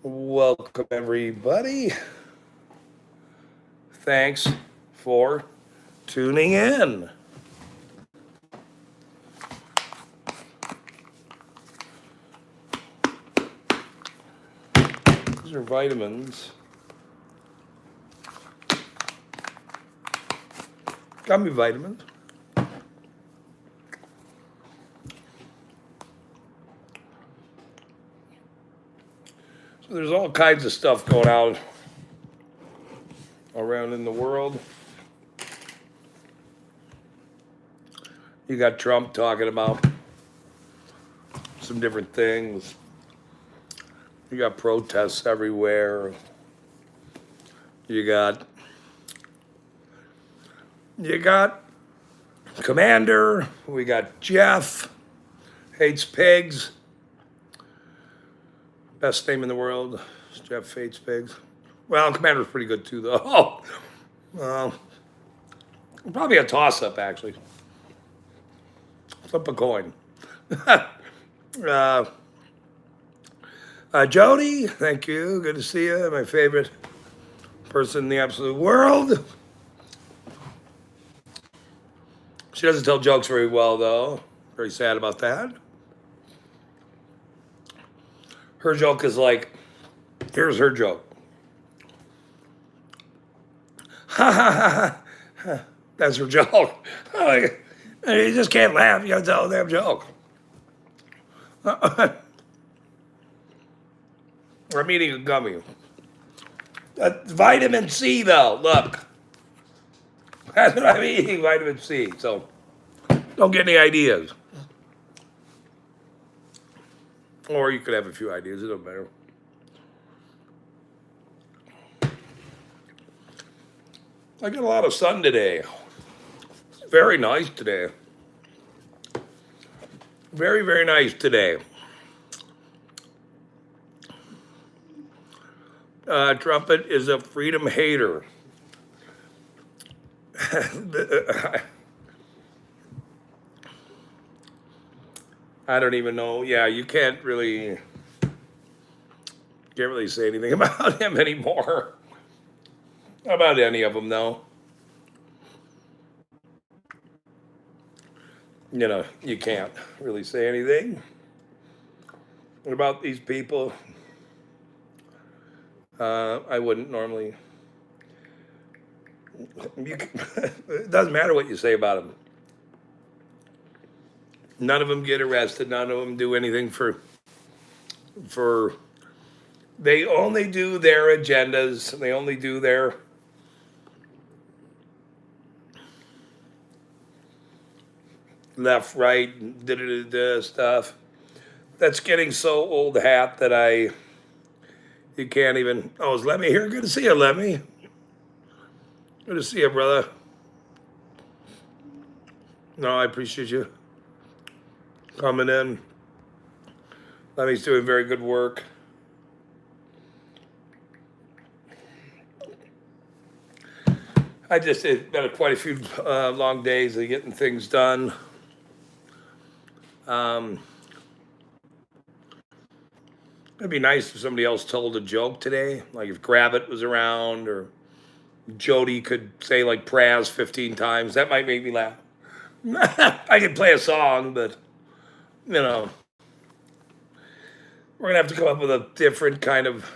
Welcome, everybody. Thanks for tuning in. These are vitamins. Gummy vitamins. So there's all kinds of stuff going on around in the world. You got Trump talking about some different things. You got protests everywhere. You got Commander. We got Jeff hates pigs. Best name in the world. Jeff hates pigs. Well, Commander's pretty good too, though. Oh, probably a toss-up actually. Flip a coin. uh, Jody, thank you. Good to see you. My favorite person in the absolute world. She doesn't tell jokes very well, though. Very sad about that. Her joke is like, here's her joke. Ha ha ha ha. That's her joke. You just can't laugh. You gotta tell a damn joke. I'm eating a gummy. Vitamin C, though. Look. That's what I'm eating, vitamin C. So don't get any ideas. Or you could have a few ideas. It doesn't matter. I got a lot of sun today. Very nice today. Very, very nice today. Trumpet is a freedom hater. I don't even know. Yeah, you can't really say anything about him anymore. Not about any of them, though. You can't really say anything about these people. I wouldn't normally. It doesn't matter what you say about them. None of them get arrested. None of them do anything for. They only do their agendas. They only do their. Left, right, stuff. That's getting so old hat that you can't even. Oh, is Lemmy here? Good to see you, Lemmy. Good to see you, brother. No, I appreciate you coming in. Lemmy's doing very good work. It's been quite a few long days of getting things done. It'd be nice if somebody else told a joke today, like if Gravitt was around or Jody could say like Praz 15 times. That might make me laugh. I could play a song, but we're gonna have to come up with a different kind of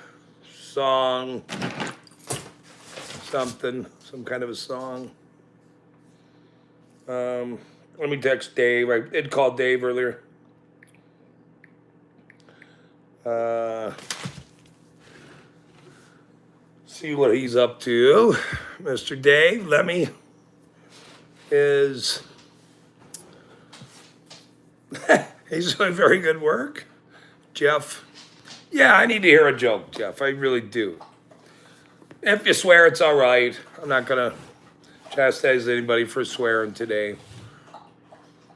song, some kind of a song. Let me text Dave. I did call Dave earlier. See what he's up to. Mr. Dave, Lemmy is he's doing very good work. Jeff, yeah, I need to hear a joke, Jeff. I really do. If you swear, it's all right. I'm not gonna chastise anybody for swearing today,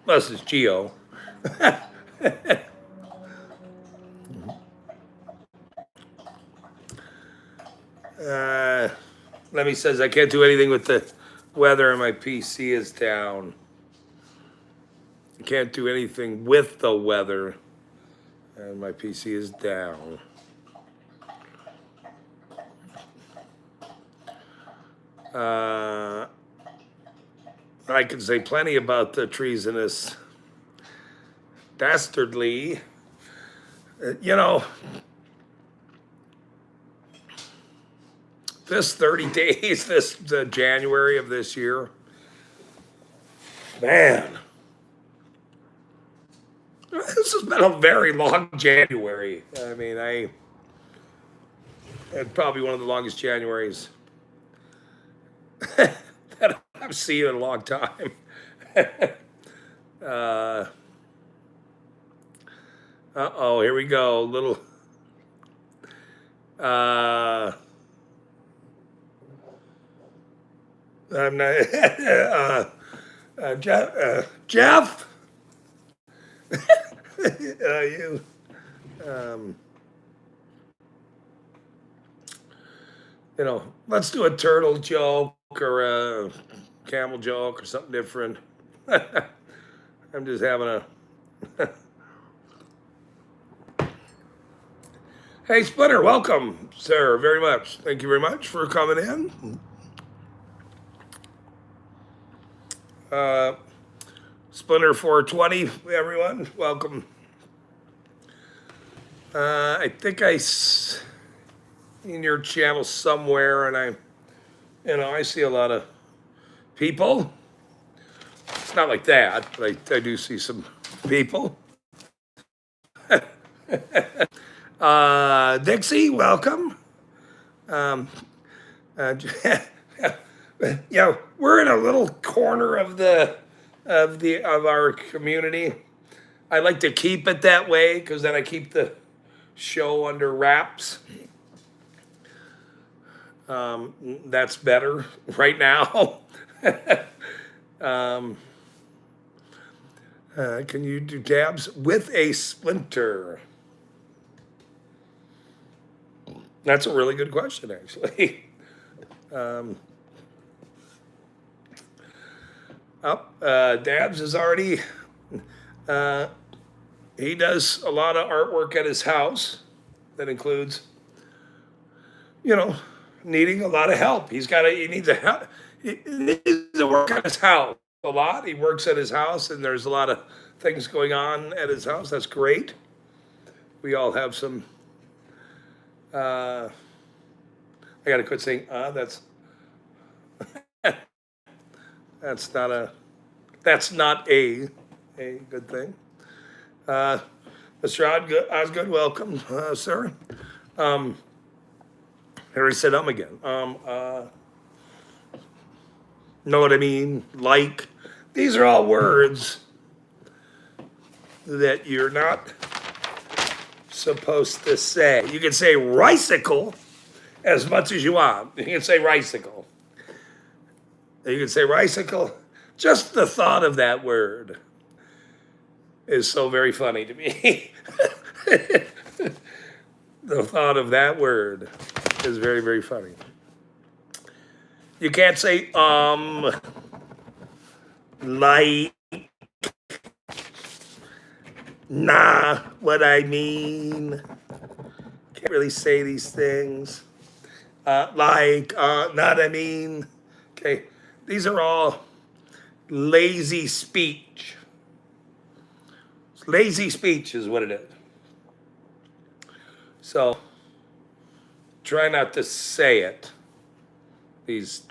unless it's Geo. Lemmy says I can't do anything with the weather and my PC is down. I can't do anything with the weather and my PC is down. Uh, I can say plenty about the treasonous dastardly. You know, this 30 days, this January of this year, man, this has been a very long January. I mean, I had probably one of the longest Januaries that I've seen in a long time. uh oh, here we go. Little I'm not Jeff. You you know, let's do a turtle joke or a camel joke or something different. I'm just having a Hey Splinter, welcome, sir, very much. Thank you very much for coming in. Splinter 420, everyone, welcome. I think in your channel somewhere, and I see a lot of people. It's not like that, but I do see some people. Dixie, welcome. We're in a little corner of our community. I like to keep it that way because then I keep the show under wraps. That's better right now. Can you do dabs with a splinter? That's a really good question, actually. Dabs is already, he does a lot of artwork at his house that includes, needing a lot of help. He needs help. He needs to work at his house a lot. He works at his house, and there's a lot of things going on at his house. That's great. We all have some. I gotta quit saying that's that's not a good thing. Mr. Osgood, welcome, sir. Harry said again. Know what I mean? Like, these are all words that you're not supposed to say. You can say ricicle as much as you want. You can say ricicle. You can say ricicle. Just the thought of that word is so very funny to me. The thought of that word is very, very funny. You can't say like, nah, what I mean. Can't really say these things. Like, not I mean. Okay, these are all lazy speech. Lazy speech is what it is. So, try not to say it. These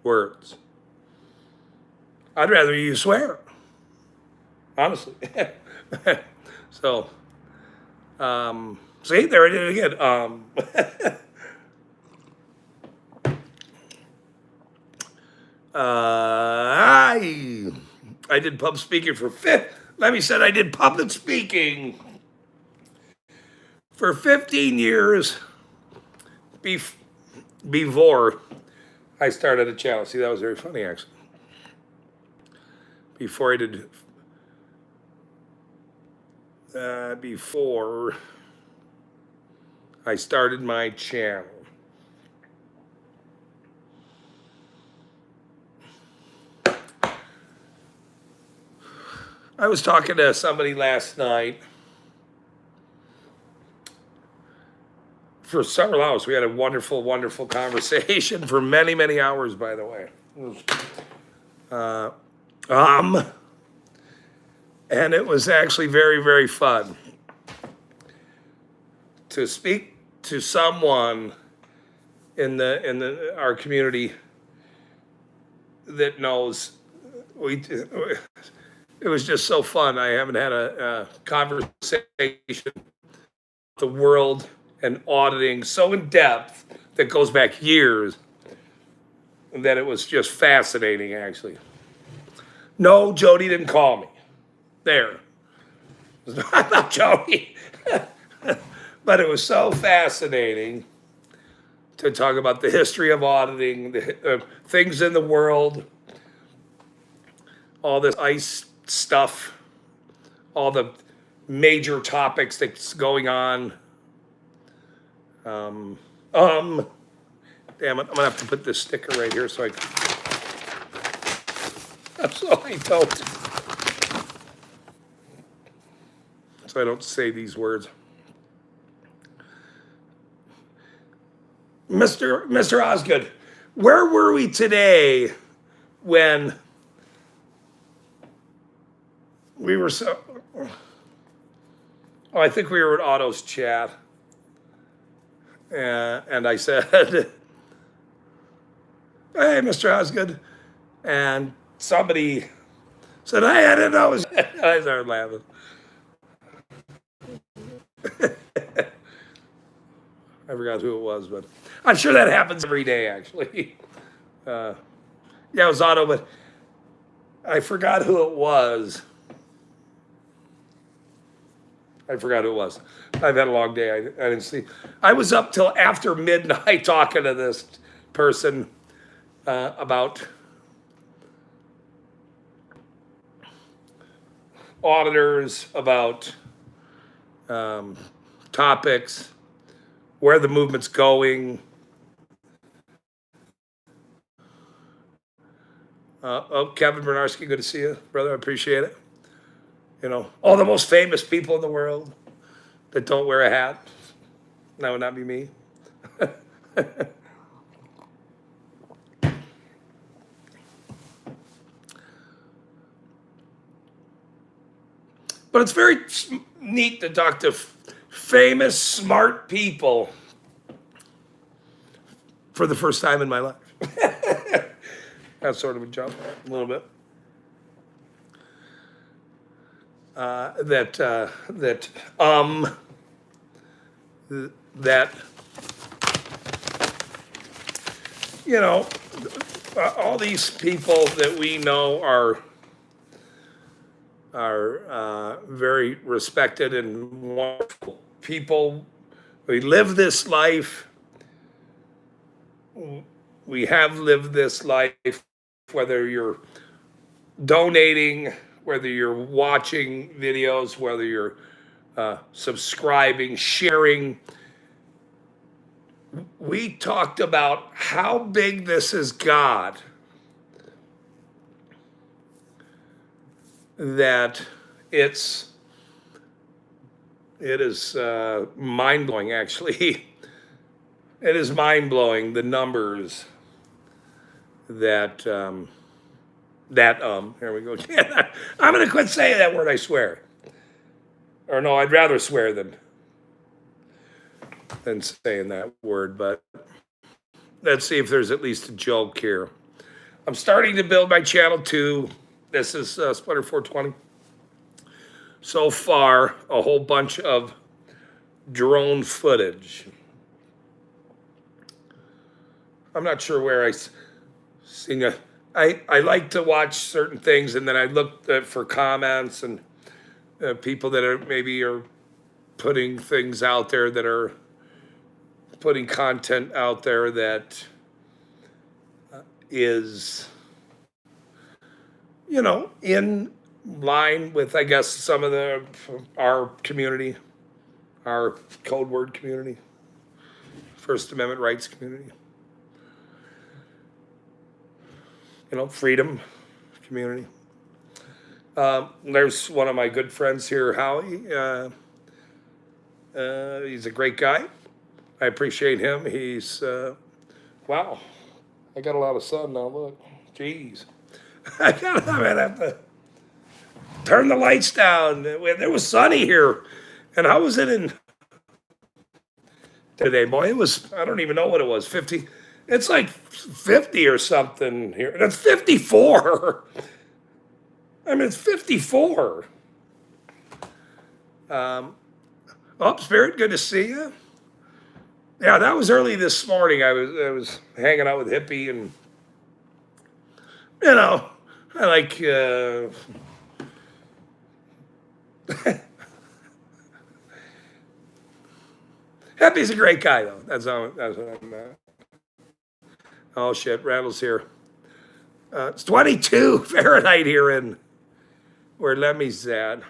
words. I'd rather you swear, honestly. So, see, there I did it again. I did pub speaking for let me say I did public speaking for 15 years before I started a channel. See, that was very funny, actually. Before I started my channel. I was talking to somebody last night for several hours. We had a wonderful, wonderful conversation for many, many hours, by the way. And it was actually very, very fun to speak to someone in our community that knows. It was just so fun. I haven't had a conversation with the world and auditing so in depth that goes back years that it was just fascinating, actually. No, Jody didn't call me. There. I'm not Jody. But it was so fascinating to talk about the history of auditing, the things in the world, all this ICE stuff, all the major topics that's going on. Damn it, I'm gonna have to put this sticker right here so I don't say these words. Mr. Osgood, where were we today when we were I think we were at Otto's chat, and I said, "Hey, Mr. Osgood," and somebody said, "Hey, I didn't know." I started laughing. I forgot who it was, but I'm sure that happens every day, actually. Yeah, it was Otto, but I forgot who it was. I've had a long day. I didn't sleep. I was up till after midnight talking to this person about auditors, about topics, where the movement's going. Kevin Bernarski, good to see you, brother. I appreciate it. All the most famous people in the world that don't wear a hat. That would not be me. But it's very neat to talk to famous, smart people for the first time in my life. That's sort of a jump, a little bit. All these people that we know are very respected and wonderful people. We live this life. We have lived this life, whether you're donating, whether you're watching videos, whether you're subscribing, sharing. We talked about how big this is God, that it is mind-blowing, actually. It is mind-blowing, the numbers that here we go. I'm going to quit saying that word, I swear. Or no, I'd rather swear than saying that word, but let's see if there's at least a joke here. I'm starting to build my channel too. This is Splitter 420. So far, a whole bunch of drone footage. I'm not sure where I seen it. I like to watch certain things, and then I look for comments and people that are putting things out there, that are putting content out there that is, in line with, I guess, some of our community, our code word community, First Amendment rights community. Freedom community. There's one of my good friends here, Howie. He's a great guy. I appreciate him. He's, wow, I got a lot of sun now. Look, jeez. I might have to turn the lights down. It was sunny here. And how was it in today, boy? It was, I don't even know what it was, 50. It's like 50 or something here. That's 54. I mean, it's 54. Oh, Spirit, good to see you. Yeah, that was early this morning. I was hanging out with Hippie, and you know, I like Hippie's a great guy though. That's what I'm. Oh shit, Randall's here. It's 22 Fahrenheit here in where Lemmy's at.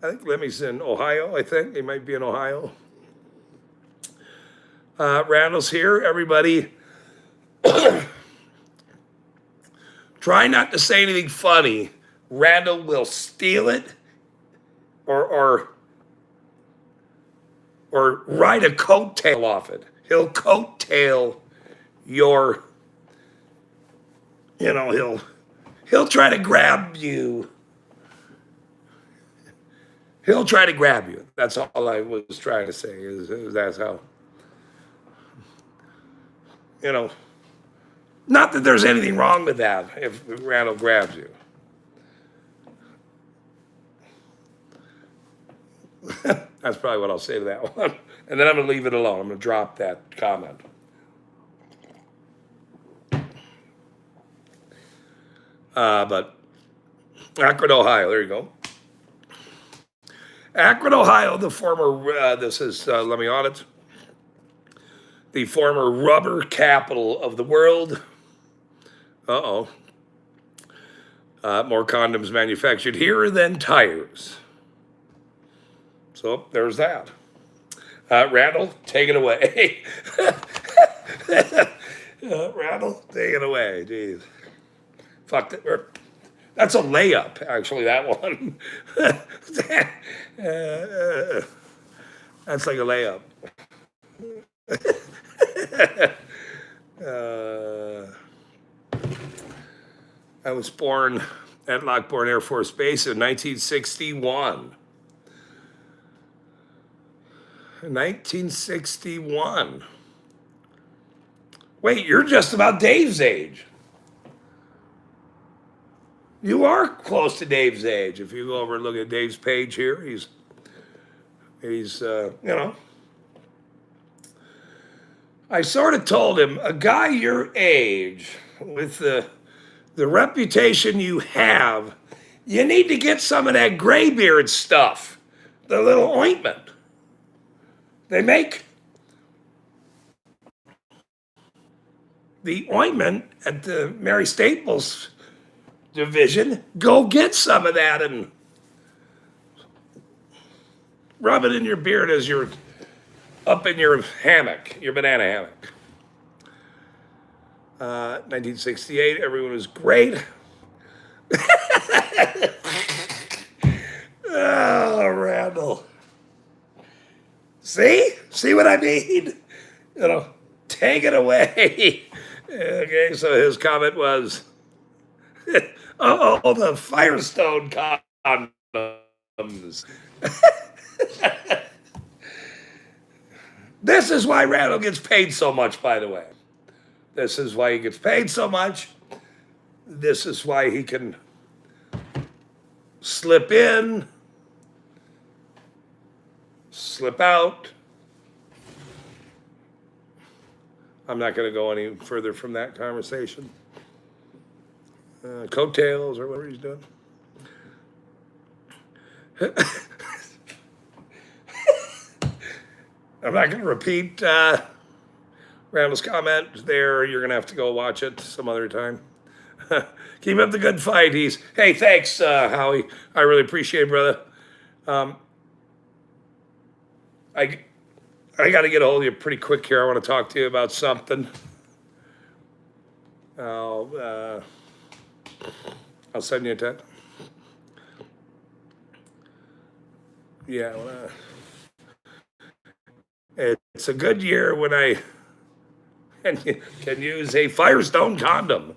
I think Lemmy's in Ohio. I think he might be in Ohio. Randall's here. Everybody, try not to say anything funny. Randall will steal it, or ride a coattail off it. He'll coattail your, he'll try to grab you. He'll try to grab you. That's all I was trying to say. Is that's how. Not that there's anything wrong with that if Randall grabs you. That's probably what I'll say to that one. And then I'm going to leave it alone. I'm going to drop that comment. But Akron, Ohio, there you go. Akron, Ohio, the former, this is, let me audit, the former rubber capital of the world. Uh-oh. More condoms manufactured here than tires. So there's that. Randall, take it away. Randall, take it away. Jeez. Fuck it. That's a layup, actually, that one. That's like a layup. I was born at Lockbourne Air Force Base in 1961. 1961. Wait, you're just about Dave's age. You are close to Dave's age. If you go over and look at Dave's page here, he's I sort of told him, a guy your age with the reputation you have, you need to get some of that graybeard stuff, the little ointment. They make the ointment at the Mary Staples division. Go get some of that and rub it in your beard as you're up in your hammock, your banana hammock. 1968, everyone was great. Oh, Randall. See what I mean? Take it away. Okay, so his comment was, oh, the Firestone condoms. This is why Randall gets paid so much, by the way. This is why he gets paid so much. This is why he can slip in, slip out. I'm not going to go any further from that conversation. Coattails or whatever he's doing. I'm not going to repeat Randall's comment there. You're going to have to go watch it some other time. Keep up the good fight. Hey, thanks, Howie. I really appreciate it, brother. I got to get a hold of you pretty quick here. I want to talk to you about something. I'll send you a text. Yeah, It's a good year when I can use a Firestone condom.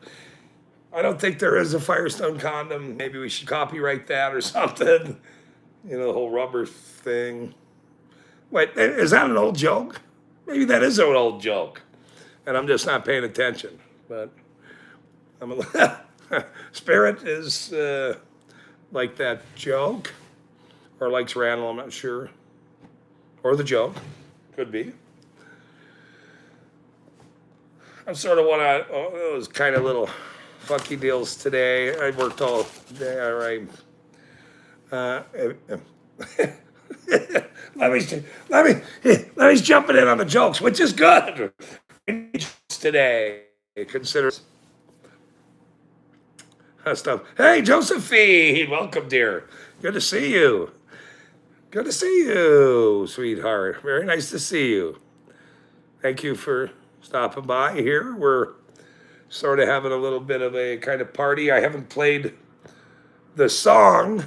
I don't think there is a Firestone condom. Maybe we should copyright that or something. The whole rubber thing. Wait, is that an old joke? Maybe that is an old joke, and I'm just not paying attention. But Spirit is like that joke, or likes Randall. I'm not sure, or the joke, could be. I'm sort of those kind of little funky deals today. I worked all day. All right. Let me jump in on the jokes, which is good today. Consider stuff. Hey, Josephine, welcome, dear. Good to see you. Good to see you, sweetheart. Very nice to see you. Thank you for stopping by here. We're sort of having a little bit of a kind of party. I haven't played the song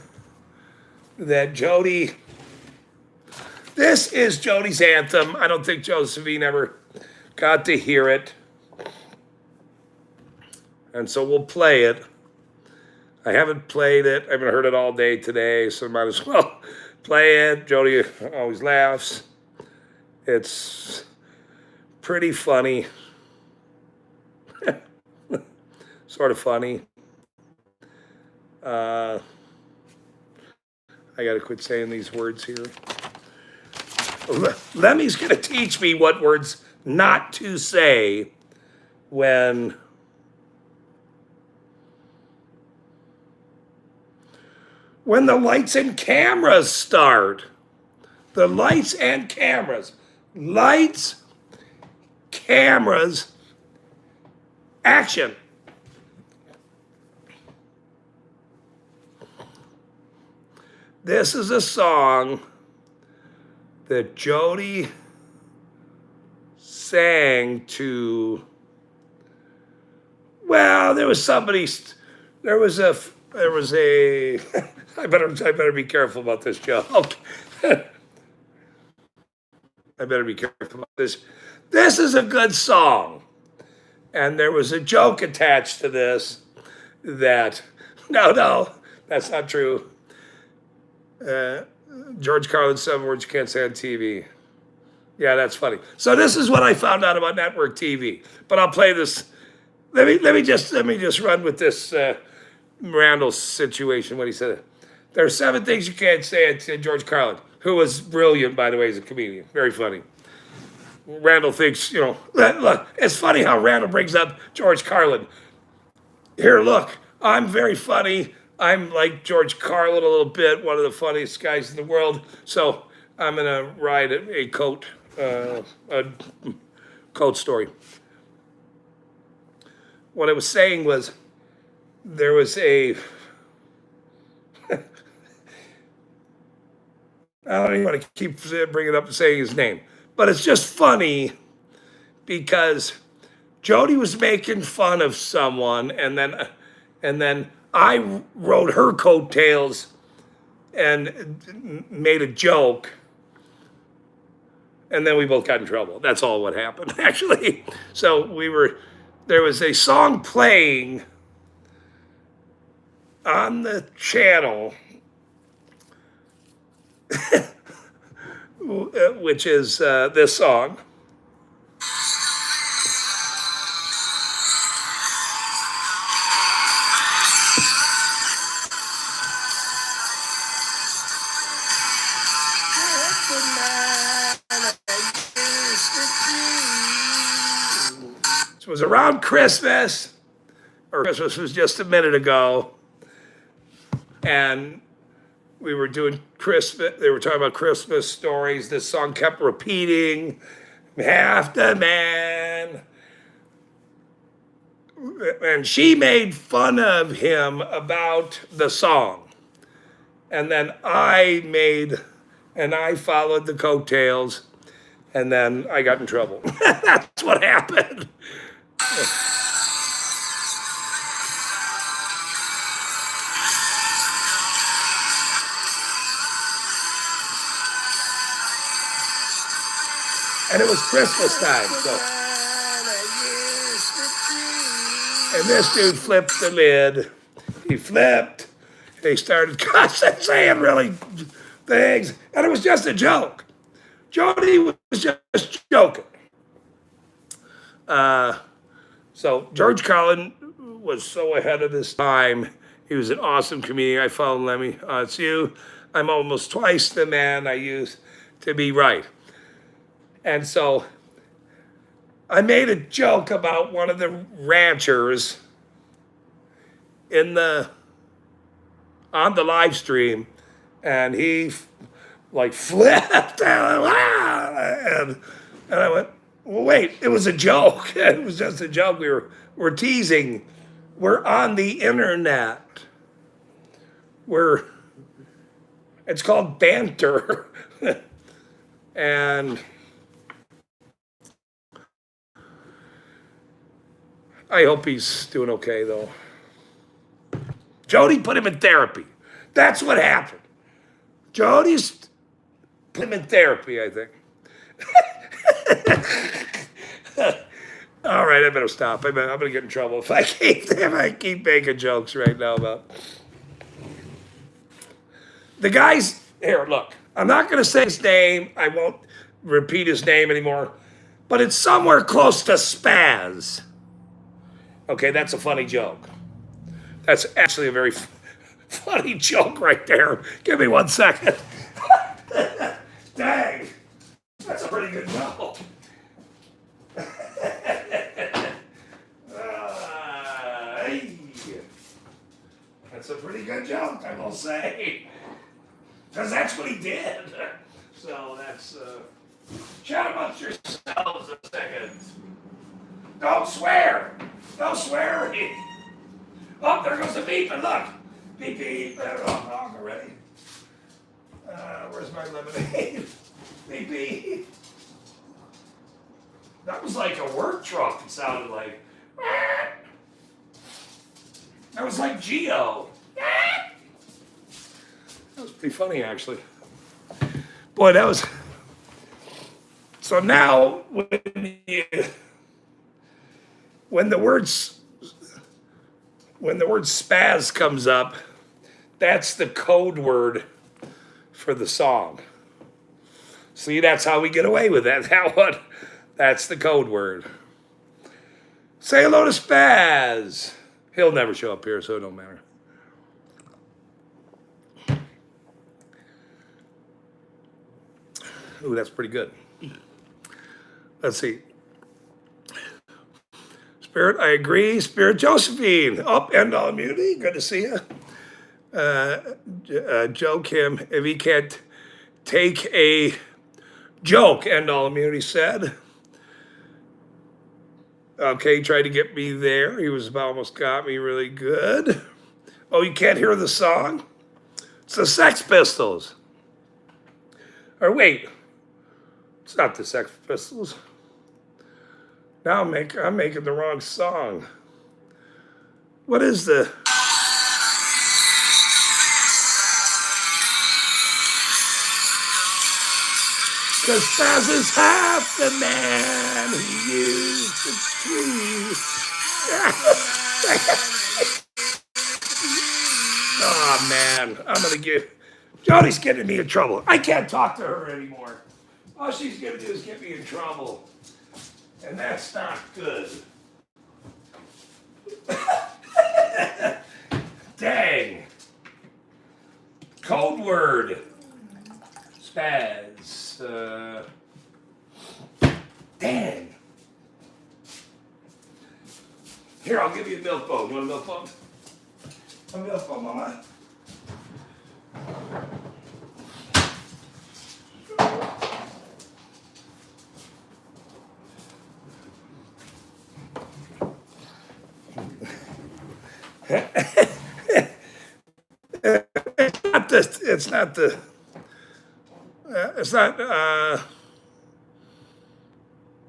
that Jody. This is Jody's anthem. I don't think Josephine ever got to hear it. And so we'll play it. I haven't played it. I haven't heard it all day today, so I might as well play it. Jody always laughs. It's pretty funny. Sort of funny. I got to quit saying these words here. Lemmy's going to teach me what words not to say when the lights and cameras start. The lights and cameras. Lights, cameras, action. This is a song that Jody sang to, well, there was a, I better be careful about this joke. I better be careful about this. This is a good song. And there was a joke attached to this that, no, that's not true. George Carlin, 7 words you can't say on TV. Yeah, that's funny. So this is what I found out about network TV. But I'll play this. Let me just run with this Randall situation. What he said. There are 7 things you can't say at George Carlin, who was brilliant, by the way, as a comedian. Very funny. Randall thinks, look, it's funny how Randall brings up George Carlin. Here, look, I'm very funny. I'm like George Carlin a little bit, one of the funniest guys in the world. So I'm going to write a coat story. What I was saying was there was I don't even want to keep bringing up and saying his name, but it's just funny because Jody was making fun of someone, and then I rode her coattails and made a joke, and then we both got in trouble. That's all what happened, actually. So there was a song playing on the channel, which is this song. It was around Christmas, or Christmas was just a minute ago, and we were doing Christmas. They were talking about Christmas stories. This song kept repeating, "Half the man," and she made fun of him about the song, and then I followed the coattails, and then I got in trouble. That's what happened. and it was Christmas time. So, and this dude flipped the lid. He flipped. He started saying really things, and it was just a joke. Jody was just joking. So George Carlin was so ahead of his time. He was an awesome comedian. I followed Lemmy. It's you. I'm almost twice the man I used to be right. And so I made a joke about one of the ranchers on the live stream, and he like flipped and I went, well, wait, it was a joke. It was just a joke. We're teasing. We're on the internet. It's called banter. And I hope he's doing okay though. Jody put him in therapy. That's what happened. Jody's put him in therapy, I think. All right, I better stop. I'm gonna get in trouble if I keep making jokes right now about the guys. Here, look. I'm not gonna say his name. I won't repeat his name anymore. But it's somewhere close to Spaz. Okay, that's a funny joke. That's actually a very funny joke right there. Give me 1 second. Dang, that's a pretty good joke. That's a pretty good joke, I will say. Because that's what he did. So that's, chat amongst yourselves a second. Don't swear. Don't swear. Oh, there goes the beep, and look. Beep, beep. They're off already. Where's my lemonade? Beep, beep. That was like a work truck, it sounded like. That was like Geo. That was pretty funny, actually. Boy, that was. So now, when the word spaz comes up, that's the code word for the song. See, that's how we get away with that. That's the code word. Say hello to Spaz. He'll never show up here, so it don't matter. Ooh, that's pretty good. Let's see. Spirit, I agree. Spirit Josephine, up and all immunity. Good to see you. Joe Kim, if he can't take a joke, end all immunity said. Okay, he tried to get me there. He was almost got me really good. Oh, you can't hear the song? It's the Sex Pistols. Or wait, it's not the Sex Pistols. Now I'm making the wrong song. What is the... Cause Spaz is half the man who used the tree. Oh man, I'm gonna give... Jody's getting me in trouble. I can't talk to her anymore. All she's gonna do is get me in trouble. And that's not good. Dang. Code word. Spaz. Dang. Here, I'll give you a milk bone. You want a milk bone? A milk bone, Mama.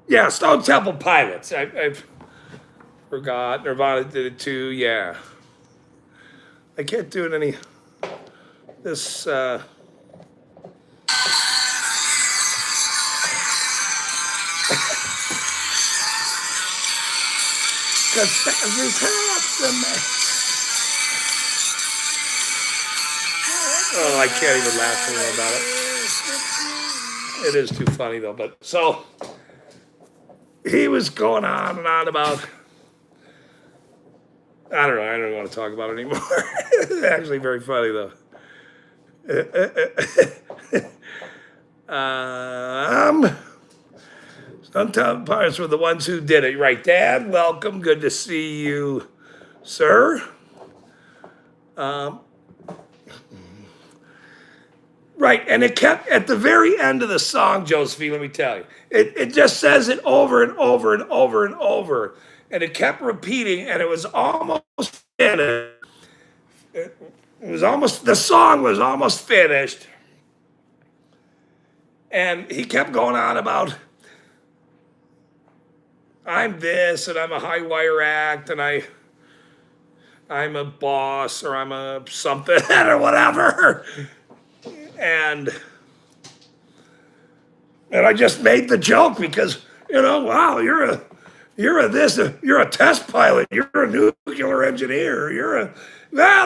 Yeah, Stone Temple Pilots. I forgot. Nirvana did it too, yeah. I can't do it any, this, Because Spaz is half the man. Oh, I can't even laugh anymore about it. It is too funny though. But so he was going on and on about. I don't know. I don't want to talk about it anymore. It's actually very funny though. Um, Sometimes parents were the ones who did it. Right, Dad? Welcome. Good to see you, sir. Right, and it kept at the very end of the song, Josephine, let me tell you. It just says it over and over and over and over. And it kept repeating, and it was almost finished. It was almost, the song was almost finished. And he kept going on about, I'm this, and I'm a high wire act, and I'm a boss, or I'm a something, or whatever. And I just made the joke because, wow, you're a test pilot, you're a nuclear engineer,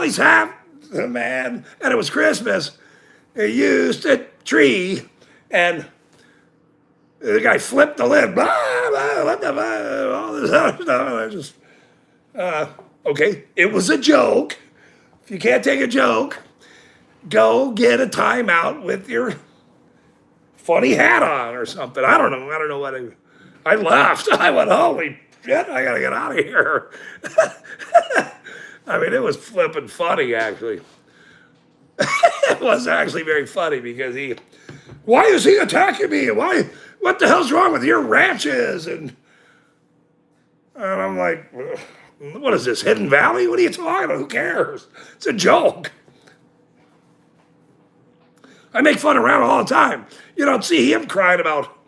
he's half the man. And it was Christmas. He used a tree, and the guy flipped the lid, blah, blah, what the blah, all this other stuff. And I just, okay, it was a joke. If you can't take a joke, go get a timeout with your funny hat on or something. I don't know what I laughed. I went, holy shit, I gotta get out of here. I mean, it was flipping funny, actually. It was actually very funny because why is he attacking me? What the hell's wrong with your ranches? And I'm like, what is this, Hidden Valley? What are you talking about? Who cares? It's a joke. I make fun of Randall all the time. You don't see him crying about,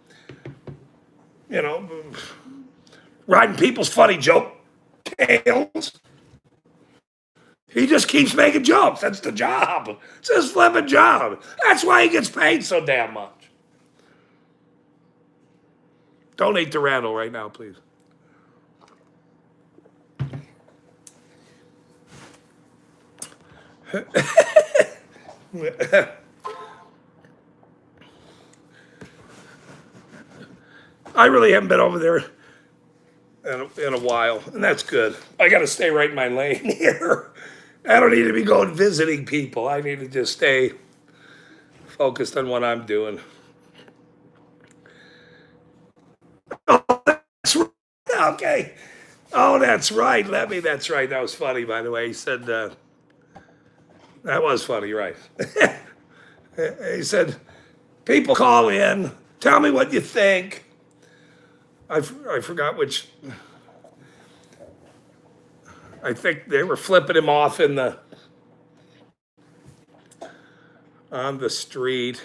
riding people's funny joke tails. He just keeps making jokes. That's the job. It's his flipping job. That's why he gets paid so damn much. Donate to Randall right now, please. I really haven't been over there in a while, and that's good. I got to stay right in my lane here. I don't need to be going visiting people. I need to just stay focused on what I'm doing. Oh, that's right. Okay. Oh, that's right. That's right. That was funny, by the way. He said, that was funny, right? He said, people call in, tell me what you think. I forgot which. I think they were flipping him off on the street.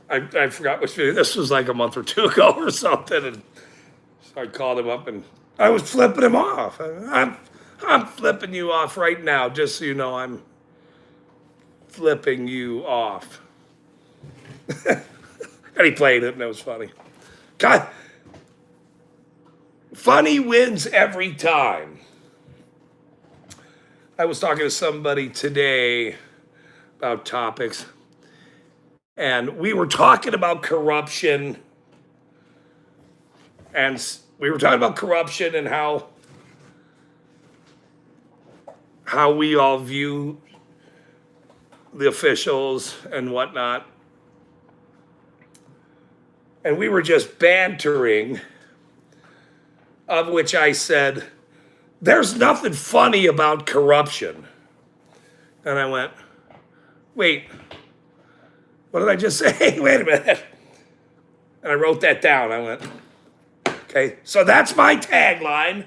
I forgot which video. This was like a month or two ago or something, and so I called him up and I was flipping him off. I'm flipping you off right now, just so you know I'm flipping you off. And he played it, and it was funny. God, funny wins every time. I was talking to somebody today about topics, and we were talking about corruption, and how we all view the officials and whatnot. And we were just bantering, of which I said, there's nothing funny about corruption. And I went, wait, what did I just say? Wait a minute. And I wrote that down. I went, okay, so that's my tagline.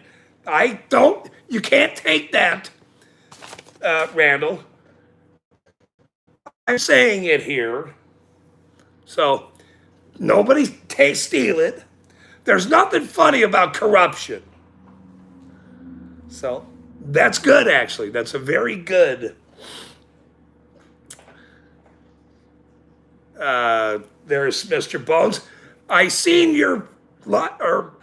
You can't take that, Randall. I'm saying it here. So nobody steal it. There's nothing funny about corruption. So that's good, actually. That's a very good. There's Mr. Bones. I seen your or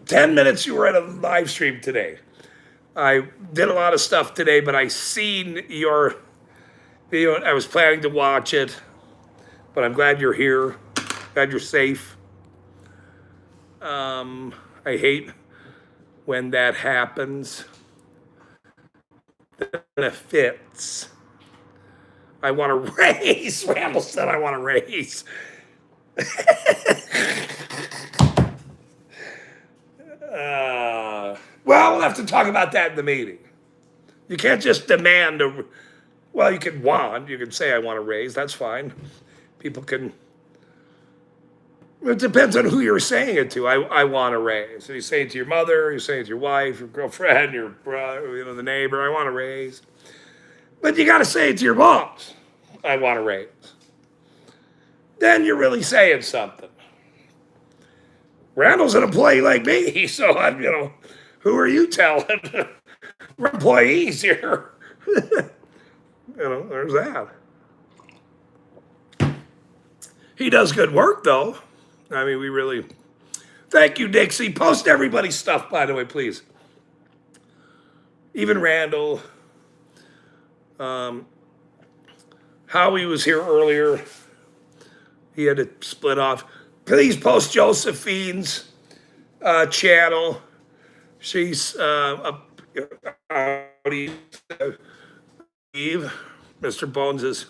10 minutes you were at a live stream today. I did a lot of stuff today, but I seen your video. I was planning to watch it, but I'm glad you're here. Glad you're safe. I hate when that happens. Benefits. I want to raise. Randall said I want to raise. Well, we'll have to talk about that in the meeting. You can't just demand a. Well, you can want. You can say I want to raise. That's fine. People can. It depends on who you're saying it to. I want to raise. So you say it to your mother, you say it to your wife, your girlfriend, your brother, the neighbor. I want to raise. But you got to say it to your boss. I want to raise. Then you're really saying something. Randall's an employee like me, so I'm, who are you telling? We're employees here. There's that. He does good work, though. I mean, we really. Thank you, Dixie. Post everybody's stuff, by the way, please. Even Randall. Howie was here earlier. He had to split off. Please post Josephine's channel. She's Mr. Bones is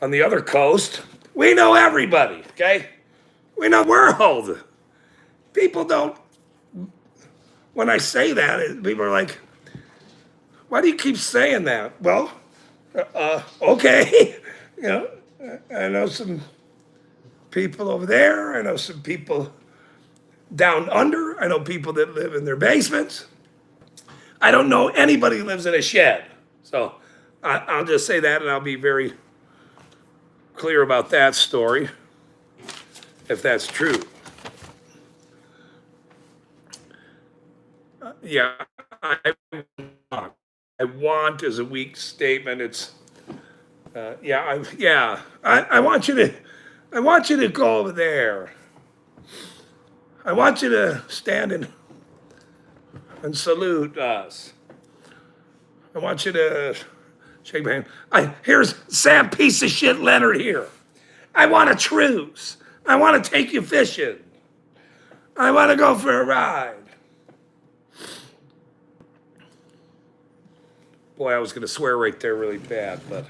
on the other coast. We know everybody, okay? We know the world. People don't. When I say that, people are like, "Why do you keep saying that?" Well, okay. I know some people over there. I know some people down under. I know people that live in their basements. I don't know anybody who lives in a shed. So I'll just say that, and I'll be very clear about that story, if that's true. Yeah, I want is a weak statement. It's I want you to go over there. I want you to stand and salute us. I want you to shake my hand. Here's Sam piece of shit Leonard here. I want a truce. I want to take you fishing. I want to go for a ride. Boy, I was going to swear right there really bad, but.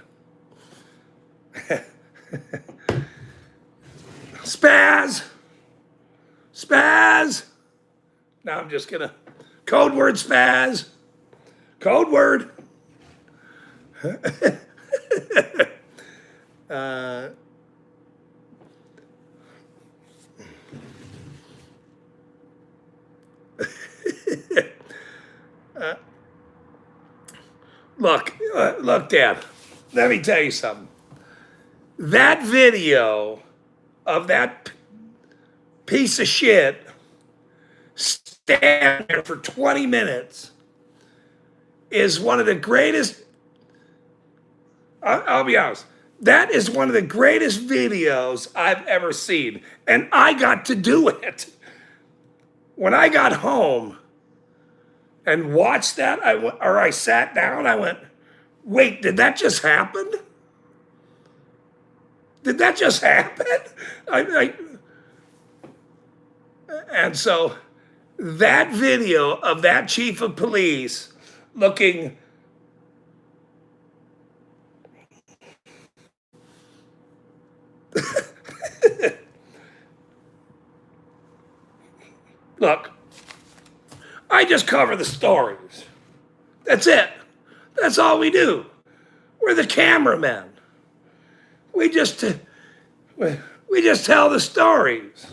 Spaz! Spaz! Now I'm just going to. Code word spaz. Code word. Look, Dad, let me tell you something. That video of that piece of shit standing there for 20 minutes is one of the greatest. I'll be honest. That is one of the greatest videos I've ever seen. And I got to do it. When I got home and watched that, I sat down, I went, wait, did that just happen? Did that just happen? And so that video of that chief of police looking look, I just cover the stories. That's it. That's all we do. We're the cameramen. We just tell the stories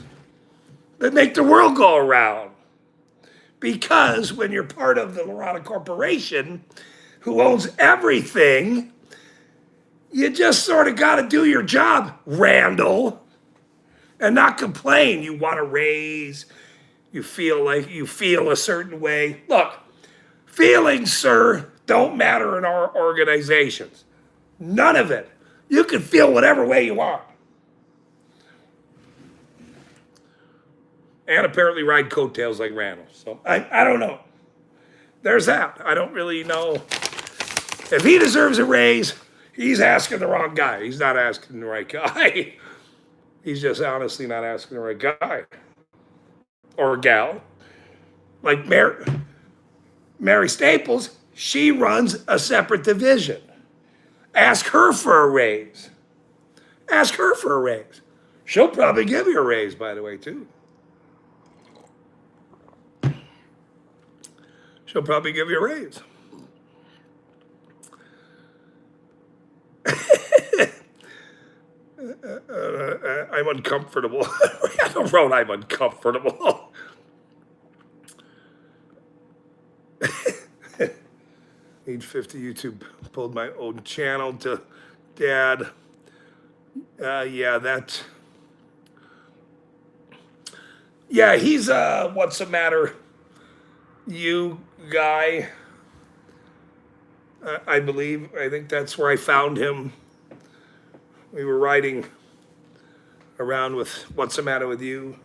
that make the world go around. Because when you're part of the Lorana Corporation, who owns everything, you just sort of got to do your job, Randall, and not complain. You want to raise, you feel a certain way. Look, feelings, sir, don't matter in our organizations. None of it. You can feel whatever way you want. and apparently ride coattails like Randall. So I don't know. There's that. I don't really know if he deserves a raise. He's asking the wrong guy. He's not asking the right guy. He's just honestly not asking the right guy or gal. Like Mary Staples, she runs a separate division. Ask her for a raise. Ask her for a raise. She'll probably give you a raise, by the way, too. She'll probably give you a raise. I'm uncomfortable. Randall wrote, I'm uncomfortable. Age 50 YouTube pulled my own channel to Dad. Yeah, that. Yeah, he's what's the matter, you guy. I believe. I think that's where I found him. We were riding around with what's the matter with you.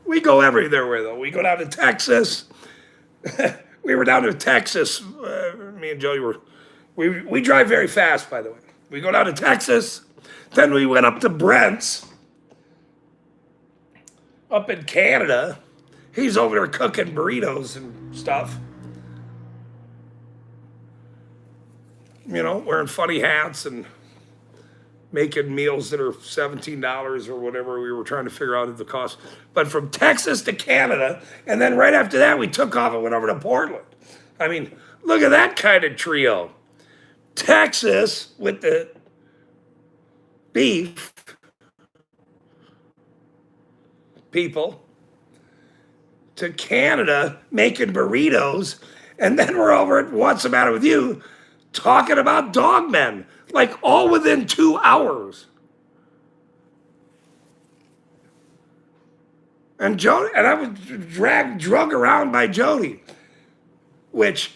We go everywhere though. We go down to Texas. We were down to Texas. Me and Joey were. We drive very fast, by the way. We go down to Texas. Then we went up to Brent's. Up in Canada. He's over there cooking burritos and stuff. You know, wearing funny hats and making meals that are $17 or whatever we were trying to figure out the cost. But from Texas to Canada, and then right after that, we took off and went over to Portland. I mean, look at that kind of trio. Texas with the beef people, to Canada making burritos, and then we're over at What's the Matter with You talking about dogmen, like all within 2 hours. And Jody, and I was drug around by Jody, which,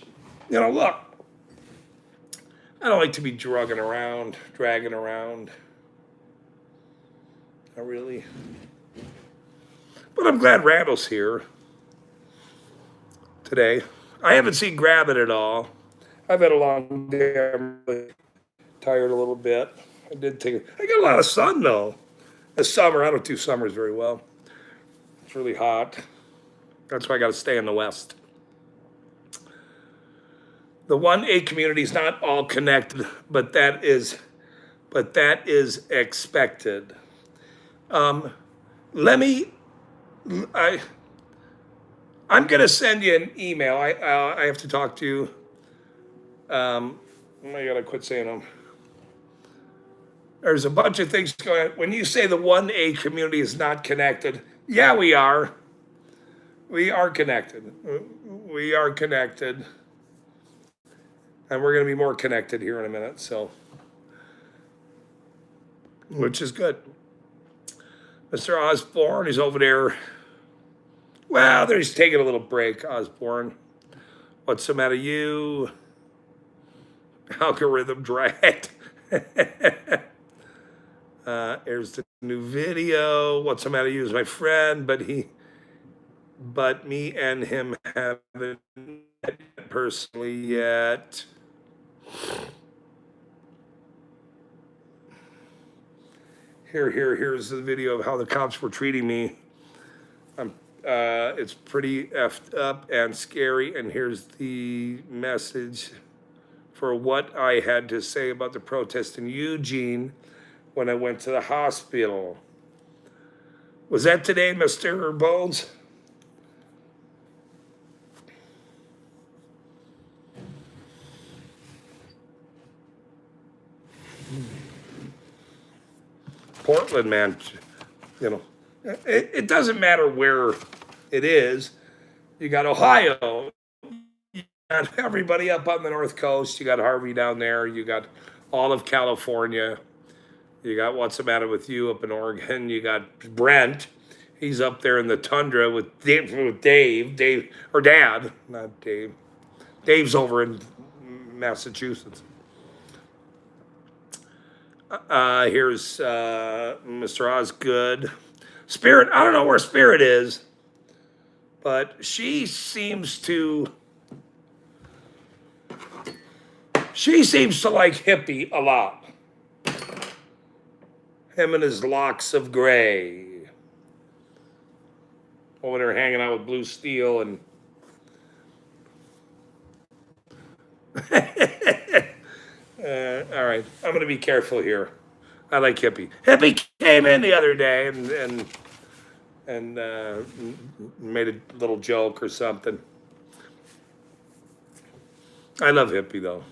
you know, look, I don't like to be dragging around. Not really. But I'm glad Randall's here today. I haven't seen Grabbit at all. I've had a long day. I'm really tired a little bit. I got a lot of sun though. This summer, I don't do summers very well. It's really hot. That's why I got to stay in the West. The 1A community is not all connected, but that is expected. I'm gonna send you an email. I have to talk to you. I gotta quit saying them. There's a bunch of things going on. When you say the 1A community is not connected, yeah, we are. We are connected. We are connected. And we're going to be more connected here in a minute, so, which is good. Mr. Osborne is over there. Well, he's taking a little break, Osborne. What's the matter, you? Algorithm dragged. Here's the new video. What's the matter, you is my friend, but me and him haven't met personally yet. Here's the video of how the cops were treating me. It's pretty effed up and scary, and here's the message for what I had to say about the protest in Eugene when I went to the hospital. Was that today, Mr. Bones? Portland, man, you know, it doesn't matter where it is. You got Ohio, you got everybody up on the North Coast, you got Harvey down there, you got all of California, you got What's the Matter with You up in Oregon, you got Brent, he's up there in the tundra with Dave, or Dad, not Dave. Dave's over in Massachusetts. Here's Mr. Osgood. Spirit, I don't know where Spirit is, but she seems to like Hippie a lot. Him and his locks of gray. Over there hanging out with Blue Steel and all right, I'm gonna be careful here. I like Hippie. Hippie came in the other day and made a little joke or something. I love Hippie though.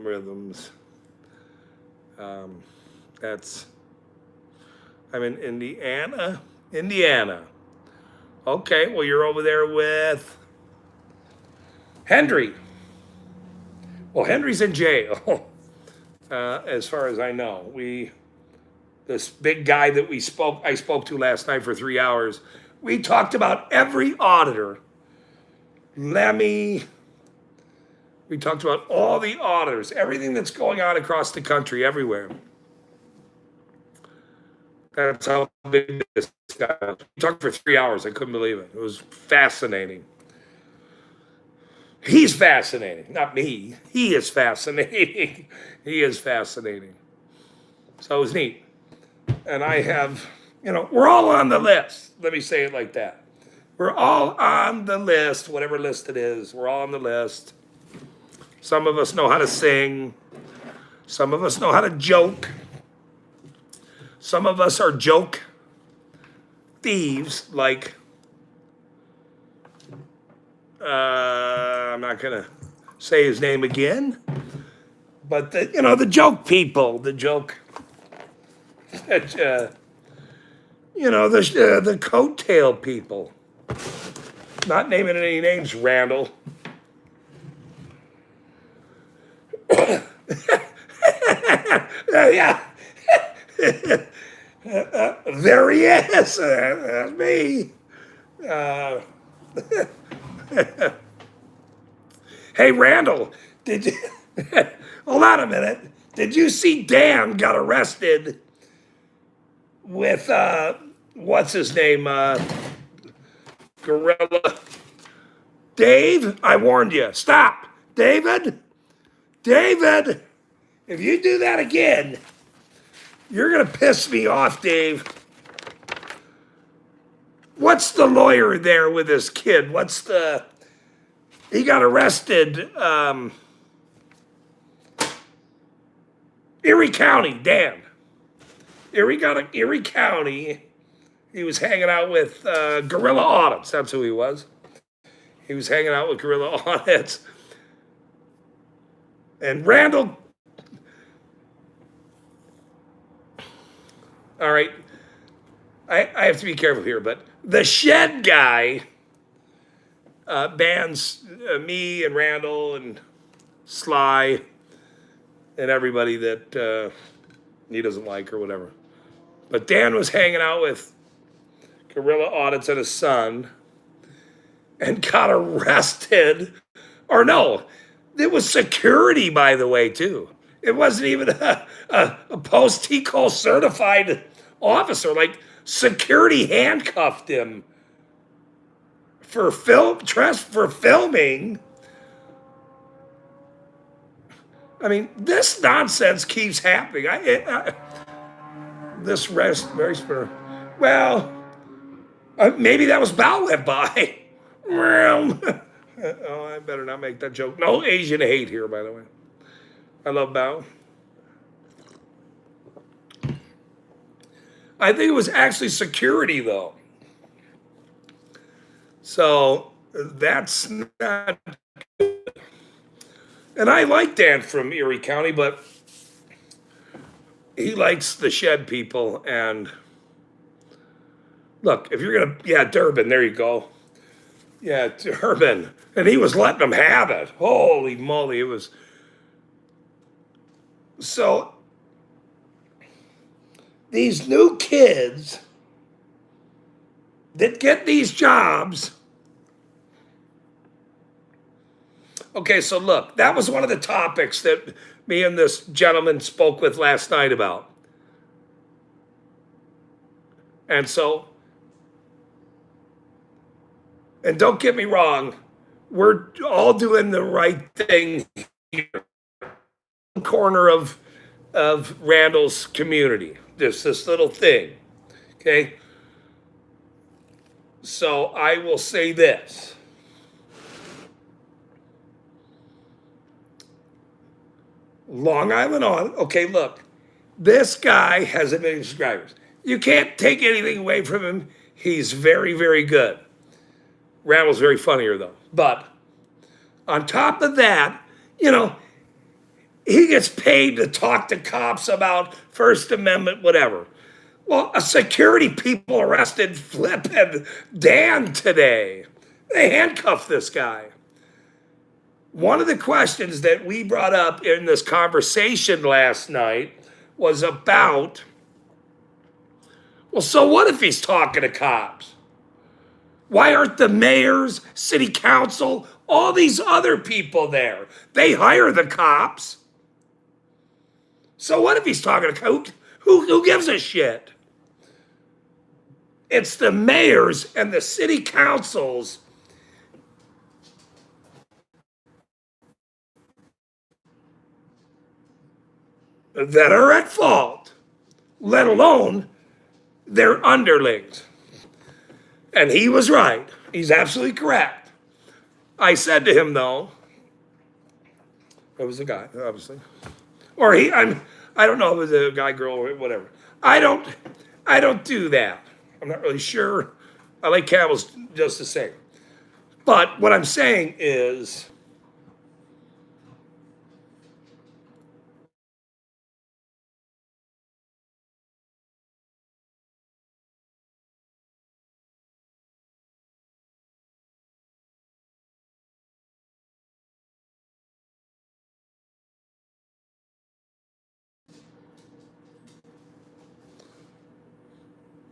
Rhythms. That's. I'm in Indiana. Okay, well you're over there with Hendry. Well, Henry's in jail, as far as I know. This big guy that I spoke to last night for 3 hours. We talked about every auditor. Lemmy. We talked about all the auditors, everything that's going on across the country, everywhere. That's how big this guy was. We talked for 3 hours. I couldn't believe it. It was fascinating. He's fascinating, not me. He is fascinating. He is fascinating. So it was neat. And I have, we're all on the list. Let me say it like that. We're all on the list, whatever list it is. We're all on the list. Some of us know how to sing. Some of us know how to joke. Some of us are joke thieves, like, I'm not going to say his name again, but the joke people, the joke, the coattail people. Not naming any names, Randall. Yeah. There he is. That's me. Hey, Randall, did you hold on a minute? Did you see Dan got arrested with what's his name? Gorilla. Dave, I warned you. Stop. David, if you do that again, you're going to piss me off, Dave. What's the lawyer there with his kid? He got arrested, Erie County, Dan. Erie County. He was hanging out with Gorilla Audits. That's who he was. He was hanging out with Gorilla Audits. And Randall. All right. I have to be careful here, but the shed guy bans me and Randall and Sly and everybody that he doesn't like or whatever. But Dan was hanging out with Gorilla Audits and his son and got arrested. Or no, it was security, by the way, too. It wasn't even a post-TCO certified officer. Like, security handcuffed him for filming. I mean, this nonsense keeps happening. This raspberry. Well, maybe that was Bao went by. Oh, I better not make that joke. No Asian hate here, by the way. I love Bao. I think it was actually security, though. So that's not good. And I like Dan from Erie County, but he likes the shed people. And look, if you're going to, yeah, Durbin, there you go. Yeah, Durbin. And he was letting them have it. Holy moly, it was. So these new kids that get these jobs. Okay, so look, that was one of the topics that me and this gentleman spoke with last night about. And so, and don't get me wrong, we're all doing the right thing here. Corner of Randall's community. This little thing. Okay. So I will say this. Long Island on. Okay, look. This guy has 1 million subscribers. You can't take anything away from him. He's very, very good. Randall's very funnier though. But on top of that, you know, he gets paid to talk to cops about First Amendment, whatever. Well, a security people arrested Flip and Dan today. They handcuffed this guy. One of the questions that we brought up in this conversation last night was about, well, so what if he's talking to cops? Why aren't the mayors, city council, all these other people there? They hire the cops. So what if he's talking to cops? Who gives a shit? It's the mayors and the city councils that are at fault, let alone their underlings. And he was right. He's absolutely correct. I said to him, though, it was a guy, obviously. Or I don't know if it was a guy, girl, or whatever. I don't do that. I'm not really sure. I like camels just the same. But what I'm saying is,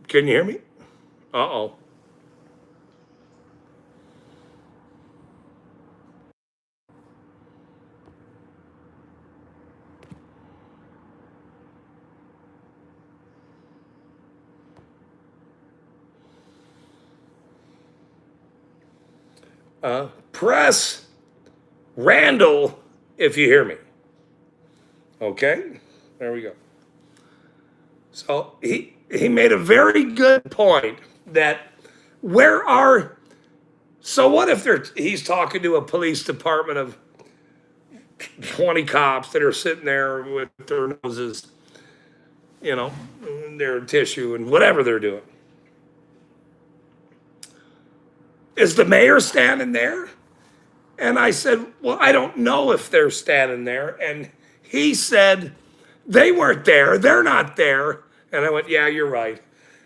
can you hear me? Uh-oh. Press Randall if you hear me. Okay? There we go. So he made a very good point that where are, so what if he's talking to a police department of 20 cops that are sitting there with their noses, you know, their tissue and whatever they're doing. Is the mayor standing there? And I said, well, I don't know if they're standing there. And he said, they weren't there. They're not there. And I went, yeah, you're right.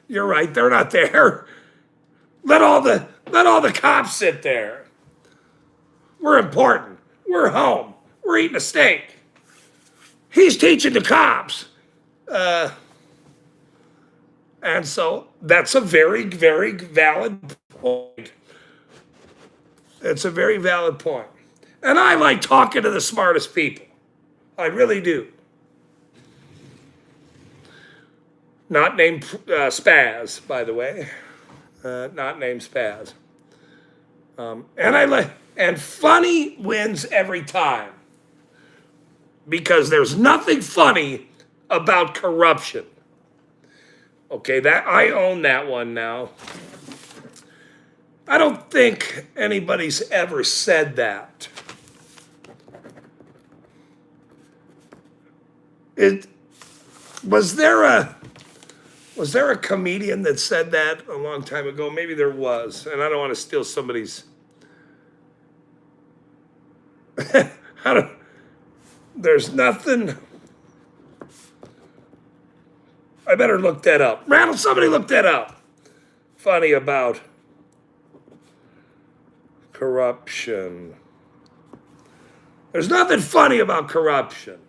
You're right. They're not there. Let all the cops sit there. We're important. We're home. We're eating a steak. He's teaching the cops. And so that's a very, very valid point. It's a very valid point. And I like talking to the smartest people. I really do. Not named Spaz, by the way. Not named Spaz. And funny wins every time. Because there's nothing funny about corruption. Okay, that I own that one now. I don't think anybody's ever said that. Was there a comedian that said that a long time ago? Maybe there was, and I don't want to steal somebody's. There's nothing. I better look that up. Randall, somebody look that up. Funny about corruption. There's nothing funny about corruption.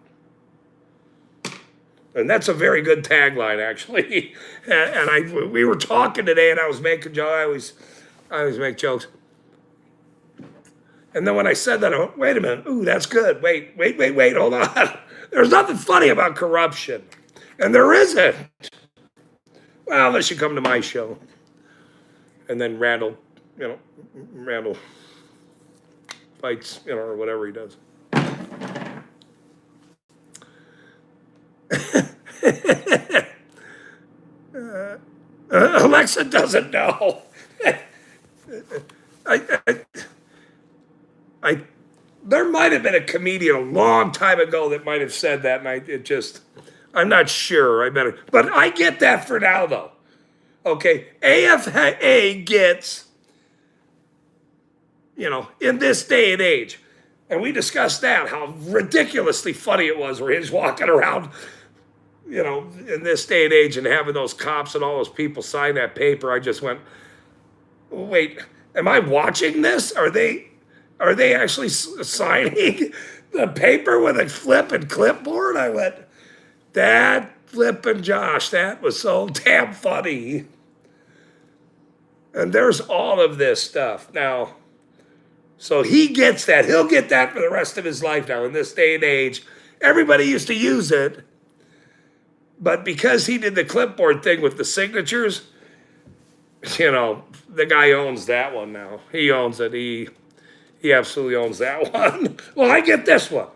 And that's a very good tagline, actually. And we were talking today, and I was making jokes. I always make jokes. And then when I said that, I went, wait a minute. Ooh, that's good. Wait, hold on. There's nothing funny about corruption. And there isn't. Well, unless you come to my show. And then Randall fights, or whatever he does. Alexa doesn't know. I, I, there might have been a comedian a long time ago that might have said that, and I'm not sure. But I get that for now, though. Okay, AFA gets, in this day and age, and we discussed that, how ridiculously funny it was where he's walking around, in this day and age and having those cops and all those people sign that paper. I just went, wait, am I watching this? Are they actually signing the paper with a flip and clipboard? I went, that flippin' Josh, that was so damn funny. And there's all of this stuff now. So he gets that. He'll get that for the rest of his life now in this day and age. Everybody used to use it. But because he did the clipboard thing with the signatures, the guy owns that one now. He owns it. He absolutely owns that one. Well, I get this one.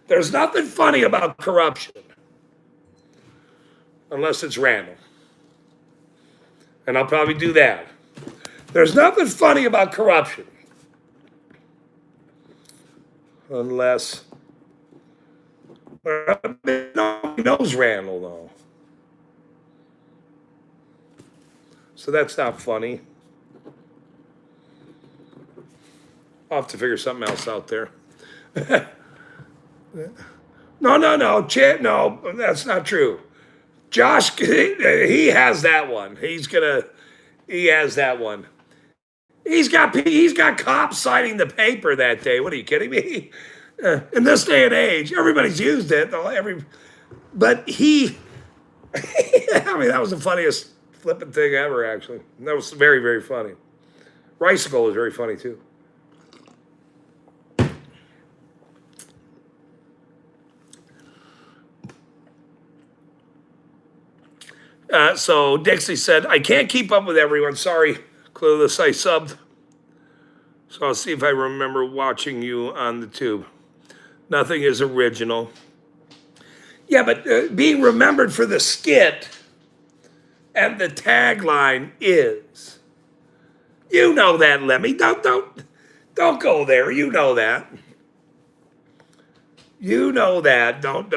There's nothing funny about corruption. Unless it's Randall. And I'll probably do that. There's nothing funny about corruption. Unless nobody knows Randall, though. So that's not funny. I'll have to figure something else out there. No, no, that's not true. Josh, he has that one. He has that one. He's got cops signing the paper that day. What are you kidding me? In this day and age, everybody's used it. But he, that was the funniest flipping thing ever, actually. That was very, very funny. Ricicle is very funny, too. So Dixie said, I can't keep up with everyone. Sorry, Clueless, I subbed. So I'll see if I remember watching you on the tube. Nothing is original. Yeah, but being remembered for the skit and the tagline is. You know that, Lemmy. Don't go there. You know that. You know that. Don't.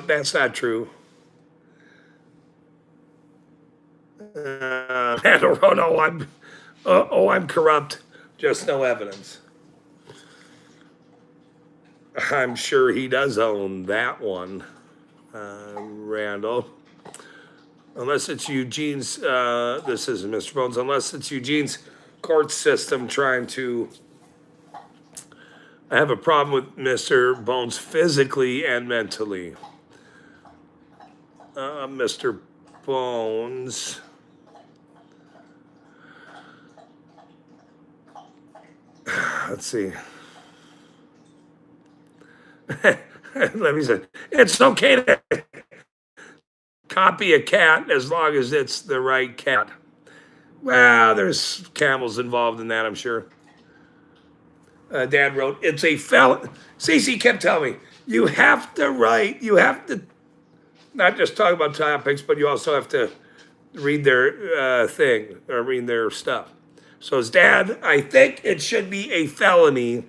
That's not true. I'm corrupt. Just no evidence. I'm sure he does own that one, Randall. Unless it's Eugene's, this isn't Mr. Bones, unless it's Eugene's court system trying to. I have a problem with Mr. Bones physically and mentally. Mr. Bones. Let's see. Let me say, it's okay to copy a cat as long as it's the right cat. Well, there's camels involved in that, I'm sure. Dad wrote, it's a felon. Cece kept telling me, you have to not just talk about topics, but you also have to read their thing or read their stuff. So his dad, I think it should be a felony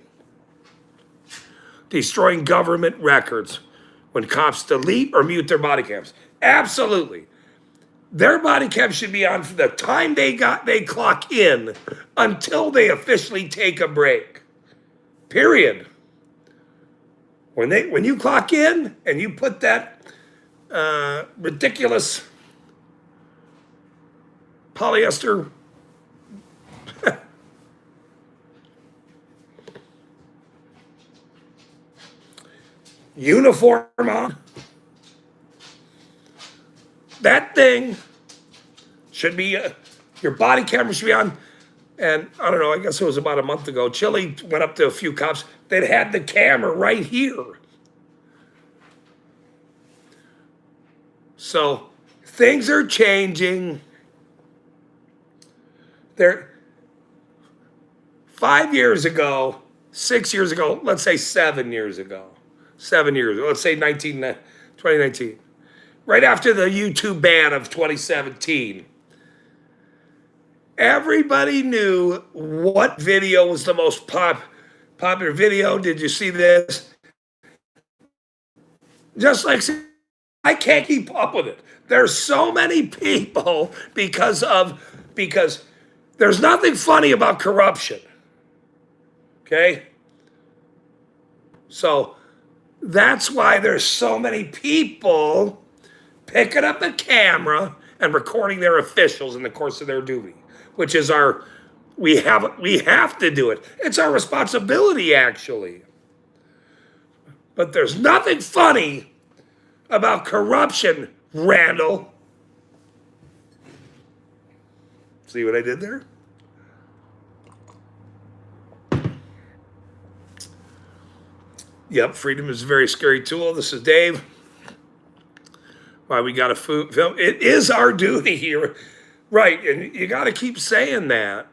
destroying government records when cops delete or mute their body cams. Absolutely. Their body cam should be on from the time they clock in until they officially take a break. Period. When you clock in and you put that ridiculous polyester uniform on, that thing should be, your body camera should be on. And I don't know, I guess it was about a month ago, Chile went up to a few cops that had the camera right here. So things are changing. There, 5 years ago, 6 years ago, let's say 7 years ago, 7 years ago, let's say 2019, right after the YouTube ban of 2017, everybody knew what video was the most popular video. Did you see this? Just like I can't keep up with it. There's so many people because there's nothing funny about corruption. Okay? So that's why there's so many people picking up a camera and recording their officials in the course of their duty, which is we have to do it. It's our responsibility, actually. But there's nothing funny about corruption, Randall. See what I did there? Yep, freedom is a very scary tool. This is Dave. Why we got to film. It is our duty here. Right, and you got to keep saying that.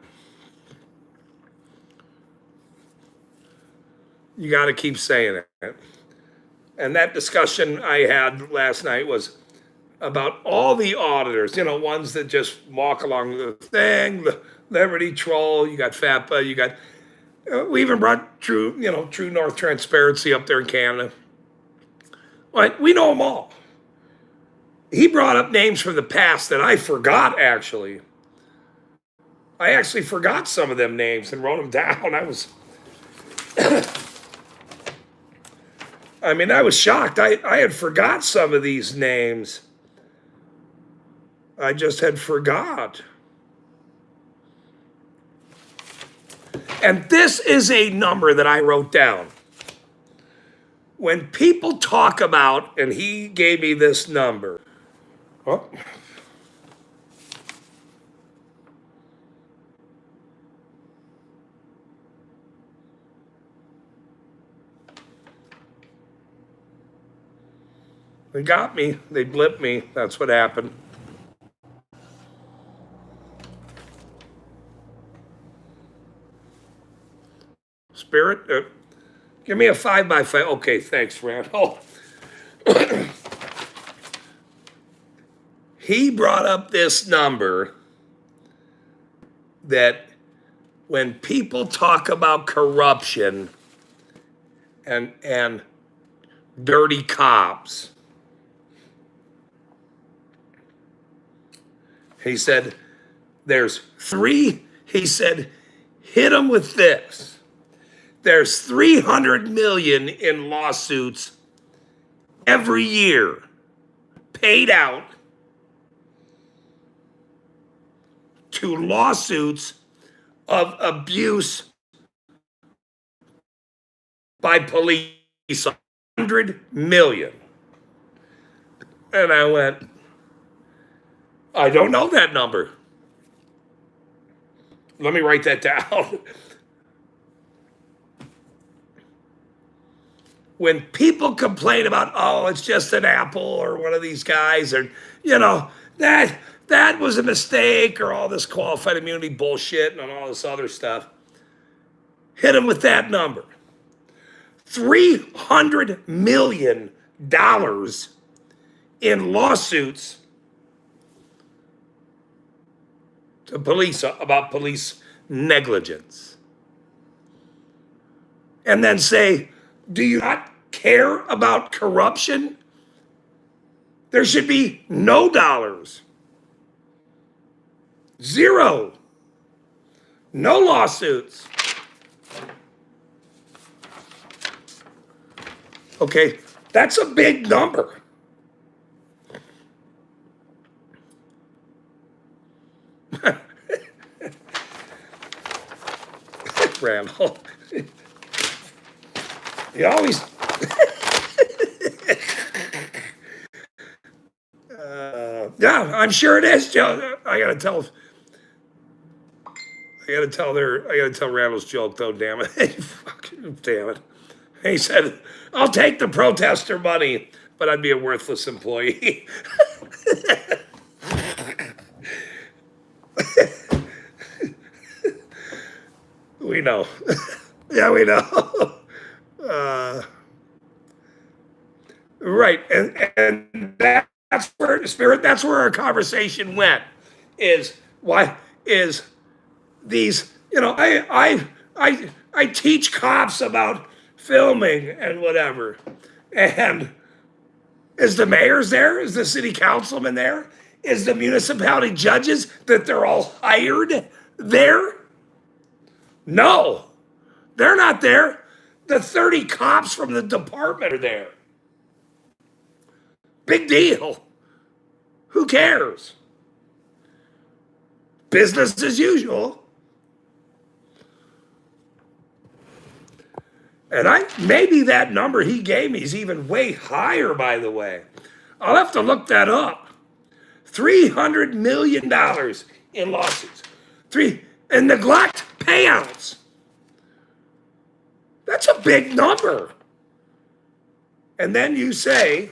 You got to keep saying it. And that discussion I had last night was about all the auditors, ones that just walk along the thing, the Liberty Troll, you got FAPA, you got, we even brought True North Transparency up there in Canada. Right, we know them all. He brought up names from the past that I forgot, actually. I actually forgot some of them names and wrote them down. I was shocked. I had forgot some of these names. I just had forgot. And this is a number that I wrote down. When people talk about, and he gave me this number. Oh. They got me. They blipped me. That's what happened. Spirit, give me a 5x5. Okay, thanks, Randall. He brought up this number that when people talk about corruption and dirty cops, he said, he said, hit them with this. There's 300 million in lawsuits every year paid out to lawsuits of abuse by police. 100 million. And I went, I don't know that number. Let me write that down. When people complain about, oh, it's just an Apple or one of these guys, or, that was a mistake, or all this qualified immunity bullshit and all this other stuff, hit them with that number. $300 million in lawsuits to police about police negligence. And then say, do you not care about corruption? There should be no dollars. Zero. No lawsuits. Okay, that's a big number. Randall. You always. Yeah, I'm sure it is, Joe. I gotta tell Randall's joke though. Damn it! Fucking damn it! He said, "I'll take the protester money, but I'd be a worthless employee." We know. Yeah, we know. Uh, right, and that's where Spirit. That's where our conversation went. Is why is these? I teach cops about filming and whatever, and is the mayor's there? Is the city councilman there? Is the municipality judges that they're all hired there? No, they're not there. The 30 cops from the department are there. Big deal. Who cares? Business as usual. And maybe that number he gave me is even way higher, by the way. I'll have to look that up. $300 million in lawsuits. And neglect payouts. That's a big number. And then you say,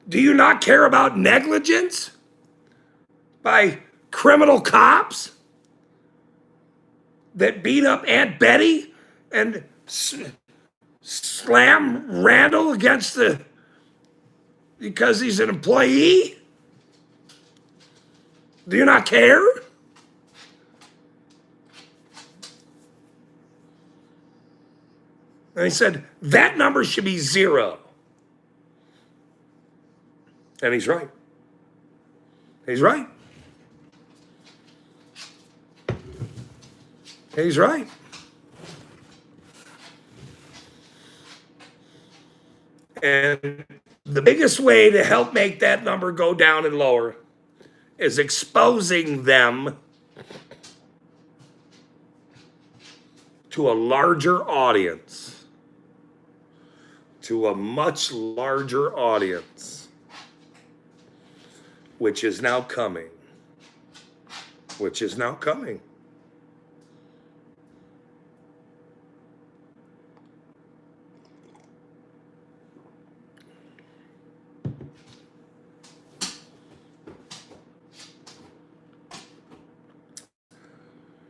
do you not care about negligence by criminal cops that beat up Aunt Betty and slam Randall because he's an employee? Do you not care? And he said, that number should be 0. And he's right. He's right. He's right. And the biggest way to help make that number go down and lower is exposing them to a larger audience, to a much larger audience, which is now coming. Which is now coming.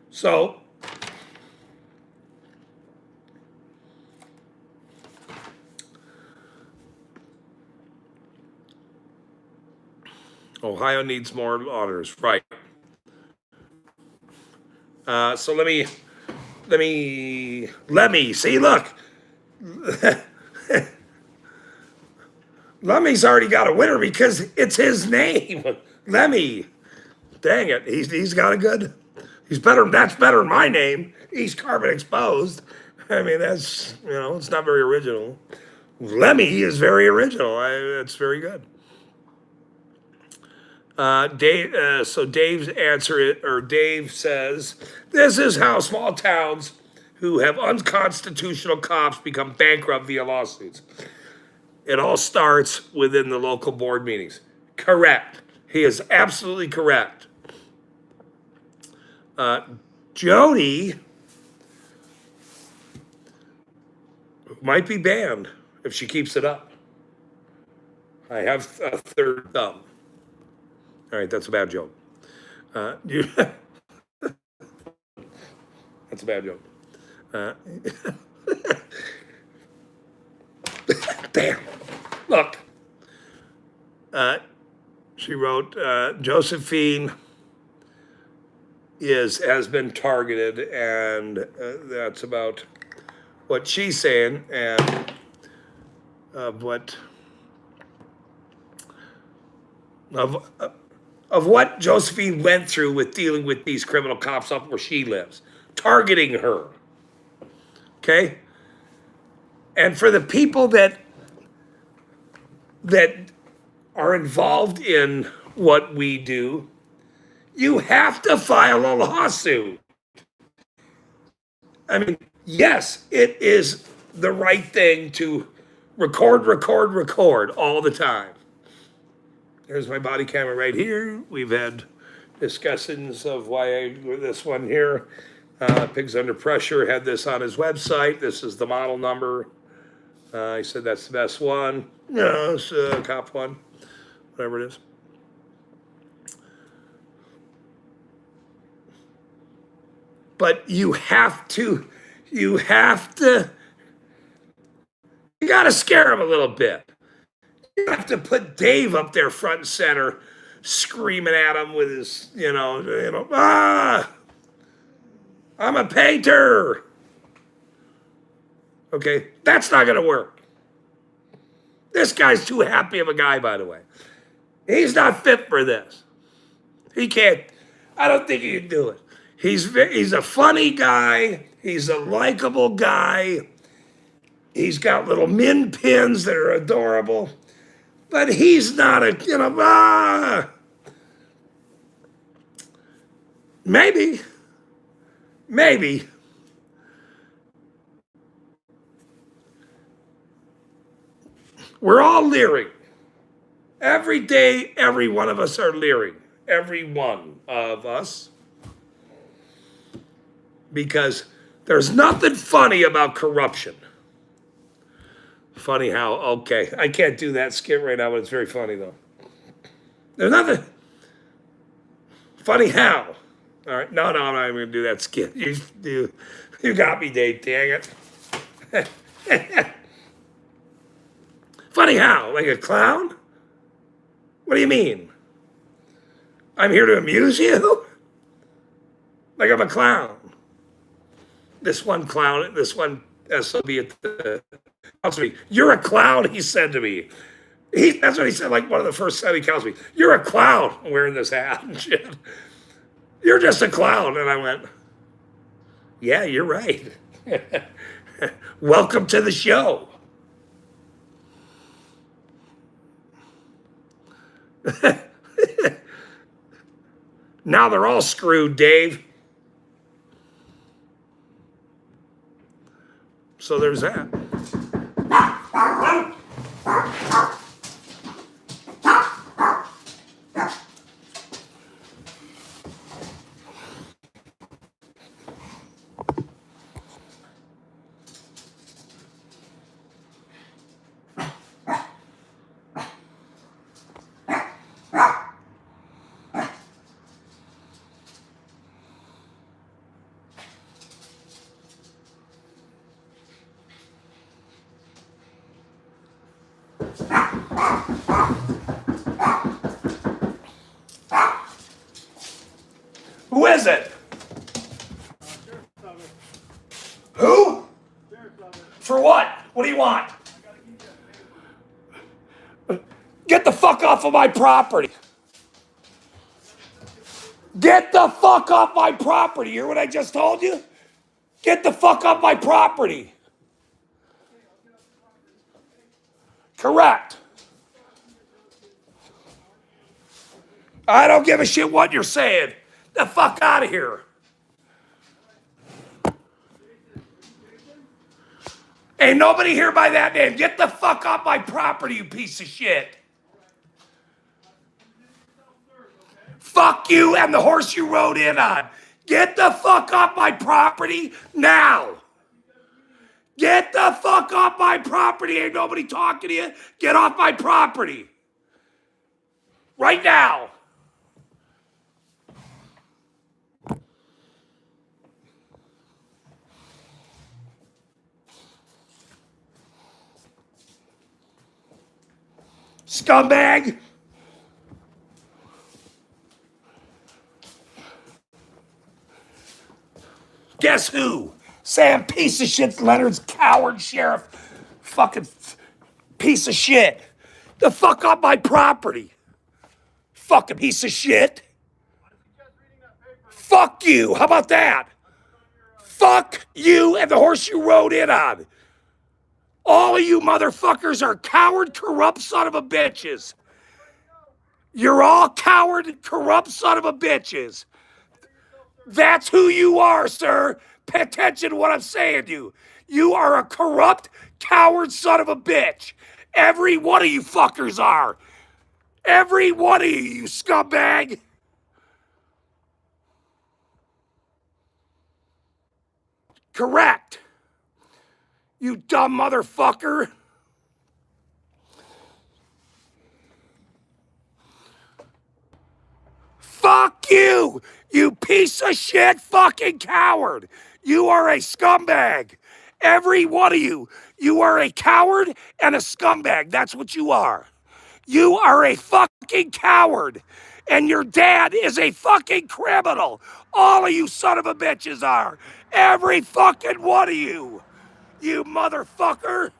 So, Ohio needs more auditors, right? So let me see. Look, Lemmy's already got a winner because it's his name, Lemmy. Dang it, he's got a good. He's better. That's better than my name. He's Carbon Exposed. I mean, that's it's not very original. Lemmy is very original. That's very good. Dave. So Dave's Dave says, "This is how small towns who have unconstitutional cops become bankrupt via lawsuits. It all starts within the local board meetings." Correct. He is absolutely correct. Jody might be banned if she keeps it up. I have a third thumb. All right, that's a bad joke. That's a bad joke. Damn. Look. She wrote, Josephine has been targeted, and that's about what she's saying, and of what Josephine went through with dealing with these criminal cops up where she lives, targeting her. Okay? And for the people that are involved in what we do, you have to file a lawsuit. I mean, yes, it is the right thing to record all the time. There's my body camera right here. We've had discussions of this one here. Pigs Under Pressure had this on his website. This is the model number. He said that's the best one. No, it's a cop one, whatever it is. But you gotta scare him a little bit. You have to put Dave up there front and center, screaming at him with his, I'm a painter. Okay, that's not gonna work. This guy's too happy of a guy, by the way. He's not fit for this. He can't. I don't think he can do it. He's a funny guy. He's a likable guy. He's got little min pins that are adorable. But he's not maybe. We're all leering. Every day, every one of us are leering. Every one of us. Because there's nothing funny about corruption. Funny how, okay, I can't do that skit right now, but it's very funny though. There's nothing funny how. All right, no, I'm not even gonna do that skit. You got me, Dave, dang it. Funny how? Like a clown? What do you mean? I'm here to amuse you? Like I'm a clown. This one clown, this one SOB at the counselor. You're a clown, he said to me. That's what he said, like one of the first time he counts me. You're a clown. I'm wearing this hat and shit. You're just a clown. And I went, yeah, you're right. Welcome to the show. Now they're all screwed, Dave. So there's that. Who is it? Who? For what? What do you want? Get the fuck off of my property. Get the fuck off my property. You hear what I just told you? Get the fuck off my property. Correct. I don't give a shit what you're saying. The fuck out of here. Ain't nobody here by that name. Get the fuck off my property, you piece of shit. Fuck you and the horse you rode in on. Get the fuck off my property now. Get the fuck off my property. Ain't nobody talking to you. Get off my property. Right now. Scumbag. Guess who? Sam, piece of shit, Leonard's coward sheriff. Fucking piece of shit. The fuck off my property. Fucking piece of shit. Fuck you. How about that? Fuck you and the horse you rode in on. All of you motherfuckers are coward, corrupt son of a bitches. You're all coward, corrupt son of a bitches. That's who you are, sir. Pay attention to what I'm saying to you. You are a corrupt, coward son of a bitch. Every one of you fuckers are. Every one of you scumbag. Correct. You dumb motherfucker. Fuck Fuck you, you piece of shit fucking coward. You are a scumbag. Every one of you. You are a coward and a scumbag. That's what you are. You are a fucking coward. And your dad is a fucking criminal. All of you son of a bitches are. Every fucking one of you. You motherfucker.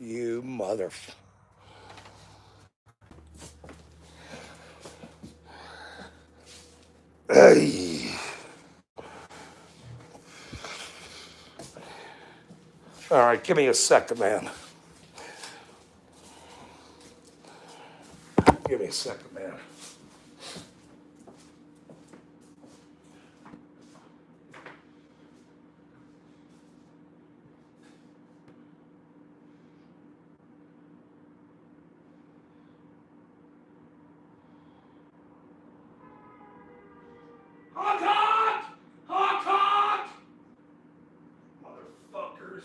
You motherfucker. Hey. All right, give me a second, man. Give me a second, man. Honk, honk! Honk, honk! Motherfuckers.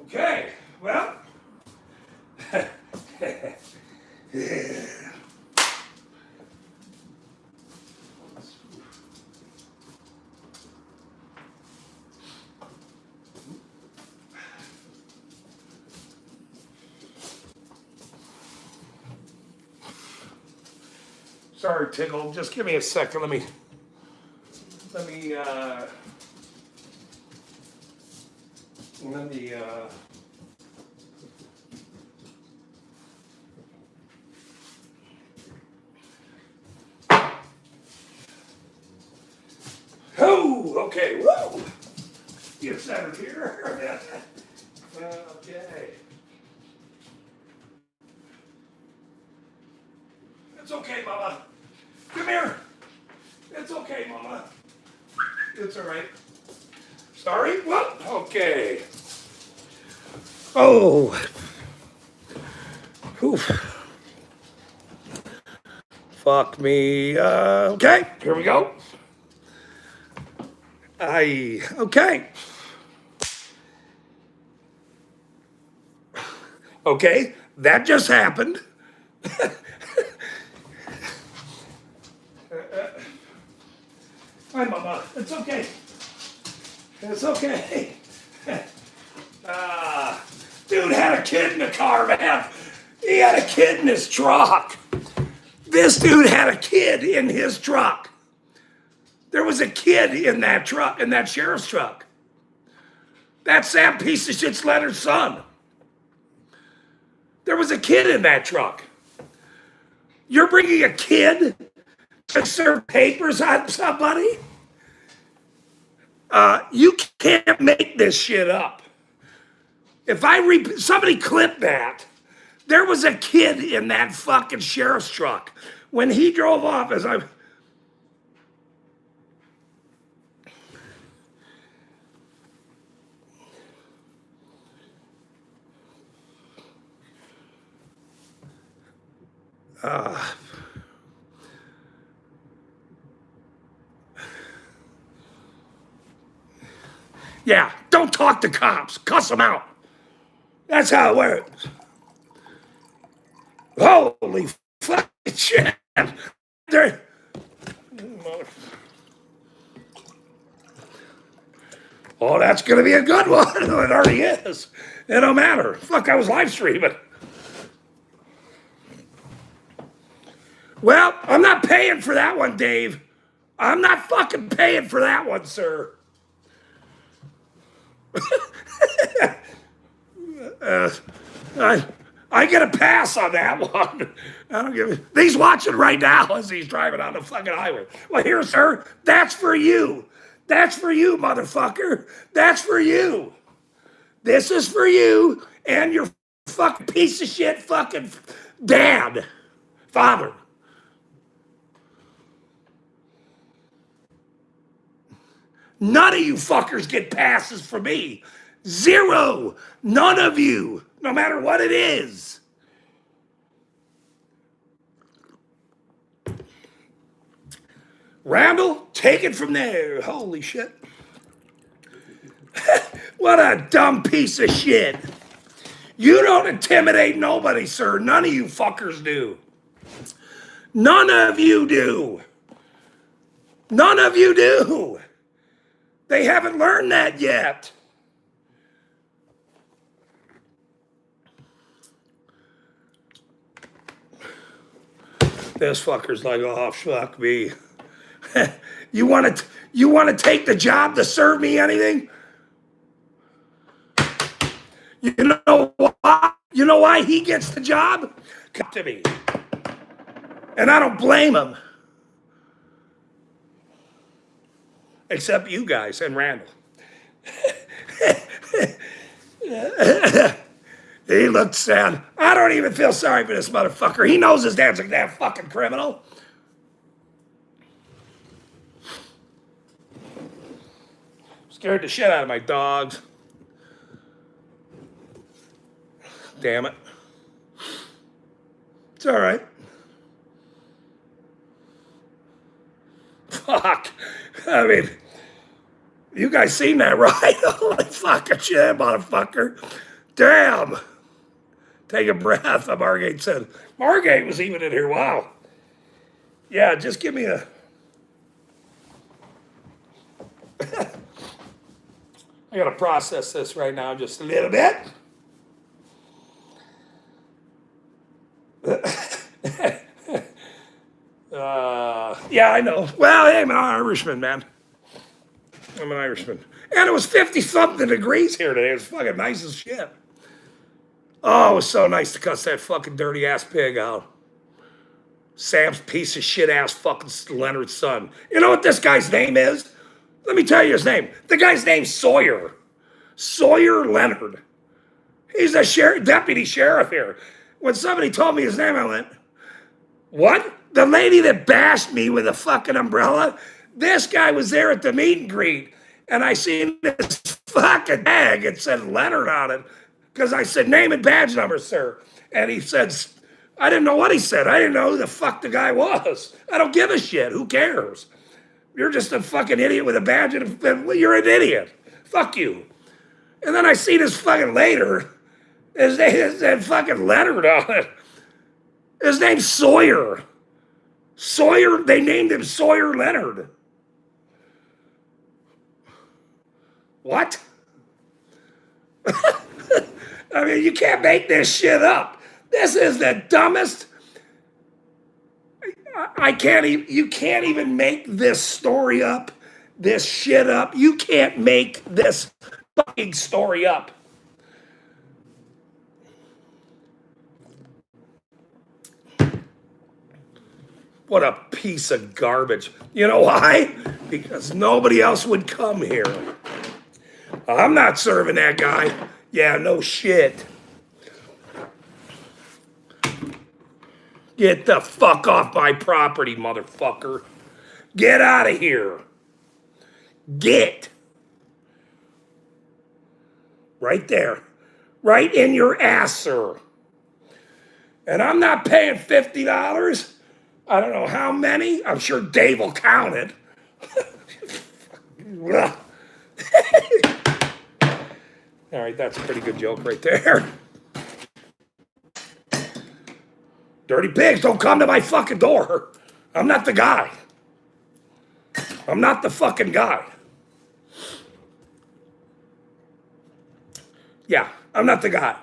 Okay, well. Sorry, Tickle. Just give me a second. Let me let me Oh, okay, whoa. Get centered here. Okay. It's okay, Mama. Come here. It's okay, Mama. It's all right. Sorry? What? Okay. Oh. Oof. Fuck me. Okay, here we go. Okay. Okay, that just happened. Hi, Mama. It's okay. It's okay. Dude had a kid in the car, man. He had a kid in his truck. This dude had a kid in his truck. There was a kid in that truck, in that sheriff's truck. That's that piece of shit's Leonard's son. There was a kid in that truck. You're bringing a kid to serve papers on somebody? You can't make this shit up. If somebody clip that, there was a kid in that fucking sheriff's truck when he drove off. As I, yeah, don't talk to cops, cuss them out. That's how it works. Holy fucking shit! Oh, that's gonna be a good one. It already is. It don't matter. Fuck, I was live streaming. Well, I'm not paying for that one, Dave. I'm not fucking paying for that one, sir. I get a pass on that one. I don't give a. He's watching right now as he's driving on the fucking highway. Well, here, sir, that's for you. That's for you, motherfucker. That's for you. This is for you and your fucking piece of shit fucking dad, father. None of you fuckers get passes from me. Zero. None of you, no matter what it is. Randall, take it from there. Holy shit. What a dumb piece of shit. You don't intimidate nobody, sir. None of you fuckers do. None of you do. None of you do. They haven't learned that yet. This fucker's like, oh, fuck me. You want to take the job to serve me anything? You know why? You know why he gets the job? Come to me. And I don't blame him. Except you guys and Randall. He looked sad. I don't even feel sorry for this motherfucker. He knows his dad's a damn fucking criminal. Scared the shit out of my dogs. Damn it. It's all right. Fuck. I mean, you guys seen that, right? Holy fucking shit, motherfucker. Damn. Take a breath, Margate said. Margate was even in here. Wow. Yeah, just give me a... I gotta process this right now just a little bit. Yeah, I know. Well, hey, I'm an Irishman, man. I'm an Irishman. And it was 50-something degrees here today. It was fucking nice as shit. Oh, it was so nice to cuss that fucking dirty ass pig out. Sam's piece of shit ass fucking Leonard's son. You know what this guy's name is? Let me tell you his name. The guy's name's Sawyer. Sawyer Leonard. He's a deputy sheriff here. When somebody told me his name, I went, what? The lady that bashed me with a fucking umbrella? This guy was there at the meet and greet. And I seen this fucking tag. It said Leonard on it. Because I said, name and badge number, sir. And he said, I didn't know what he said. I didn't know who the fuck the guy was. I don't give a shit. Who cares? You're just a fucking idiot with a badge and you're an idiot. Fuck you. And then I see this fucking later. His name said fucking Leonard on it. His name's Sawyer. Sawyer, they named him Sawyer Leonard. What? I mean, you can't make this shit up. This is the dumbest. You can't even make this story up, this shit up. You can't make this fucking story up. What a piece of garbage. You know why? Because nobody else would come here. I'm not serving that guy. Yeah, no shit. Get the fuck off my property, motherfucker. Get out of here. Get. Right there. Right in your ass, sir. And I'm not paying $50. I don't know how many. I'm sure Dave will count it. All right, that's a pretty good joke right there. Dirty pigs, don't come to my fucking door. I'm not the guy. I'm not the fucking guy. Yeah, I'm not the guy.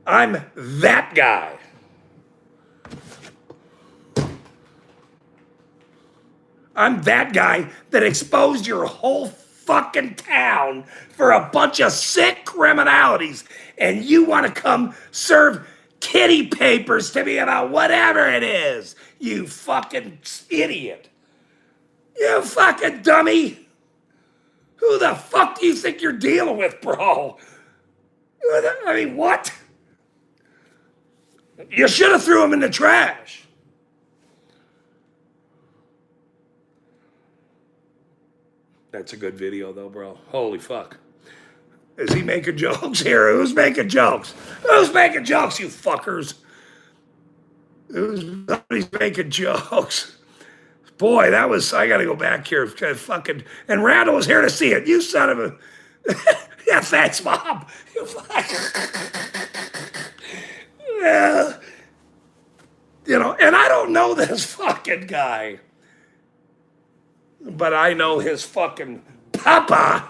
I'm that guy. I'm that guy that exposed your whole fucking town for a bunch of sick criminalities, and you want to come serve kitty papers to me about whatever it is, you fucking idiot. You fucking dummy. Who the fuck do you think you're dealing with, bro? I mean, what? You should have threw him in the trash. That's a good video, though, bro. Holy fuck. Is he making jokes here? Who's making jokes? Who's making jokes, you fuckers? Somebody's making jokes. Boy, that was, I gotta go back here. Fucking, and Randall was here to see it. You son of a, yeah, thanks, Mom. You yeah. You know, and I don't know this fucking guy, but I know his fucking papa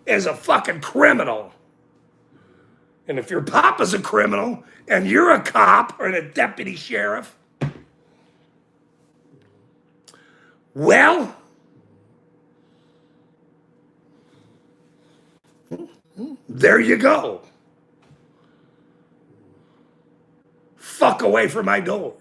is a fucking criminal. And if your papa's a criminal and you're a cop or a deputy sheriff, well, there you go. Fuck away from my door.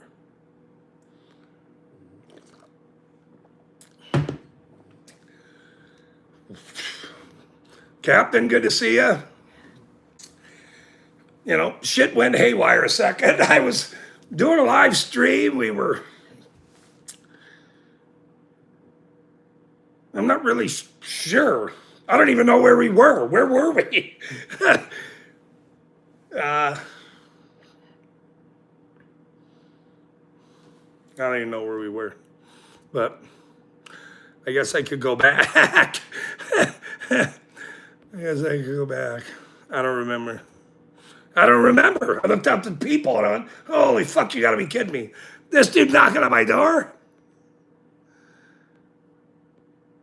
Captain, good to see you. You know, shit went haywire a second. I was doing a live stream. I'm not really sure. I don't even know where we were. Where were we? I don't even know where we were. But I guess I could go back. I guess I could go back. I don't remember. I looked up at people and I went, holy fuck, you gotta be kidding me. This dude knocking on my door?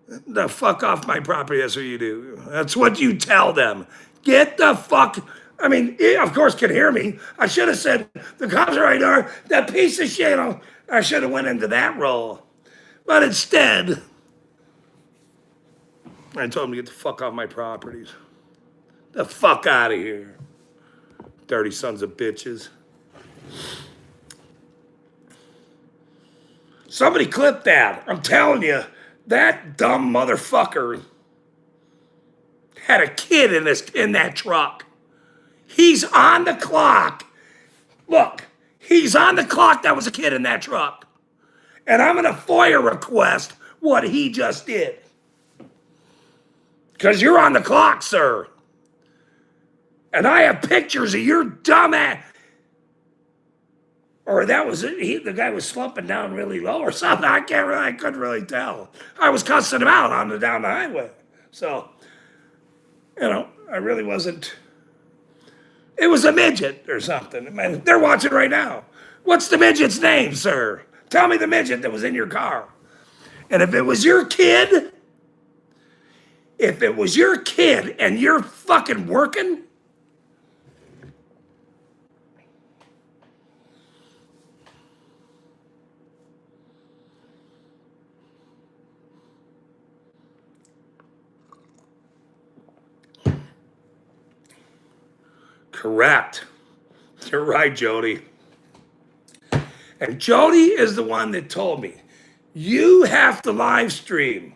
The fuck off my property, that's what you do. That's what you tell them. Get the fuck, I mean, he of course can hear me. I should have said, the cops are right there, that piece of shit. I should have went into that role. But instead, I told him to get the fuck off my properties. The fuck out of here. Dirty sons of bitches. Somebody clip that. I'm telling you, that dumb motherfucker had a kid in that truck. He's on the clock. Look, he's on the clock. That was a kid in that truck. And I'm going to FOIA request what he just did. Because you're on the clock, sir. And I have pictures of your dumb ass. Or that was it. The guy was slumping down really low or something. I couldn't really tell. I was cussing him out down the highway. So, you know, I really wasn't. It was a midget or something. Man, they're watching right now. What's the midget's name, sir? Tell me the midget that was in your car. And if it was your kid, and you're fucking working, correct. You're right, Jody. And Jody is the one that told me, you have to live stream.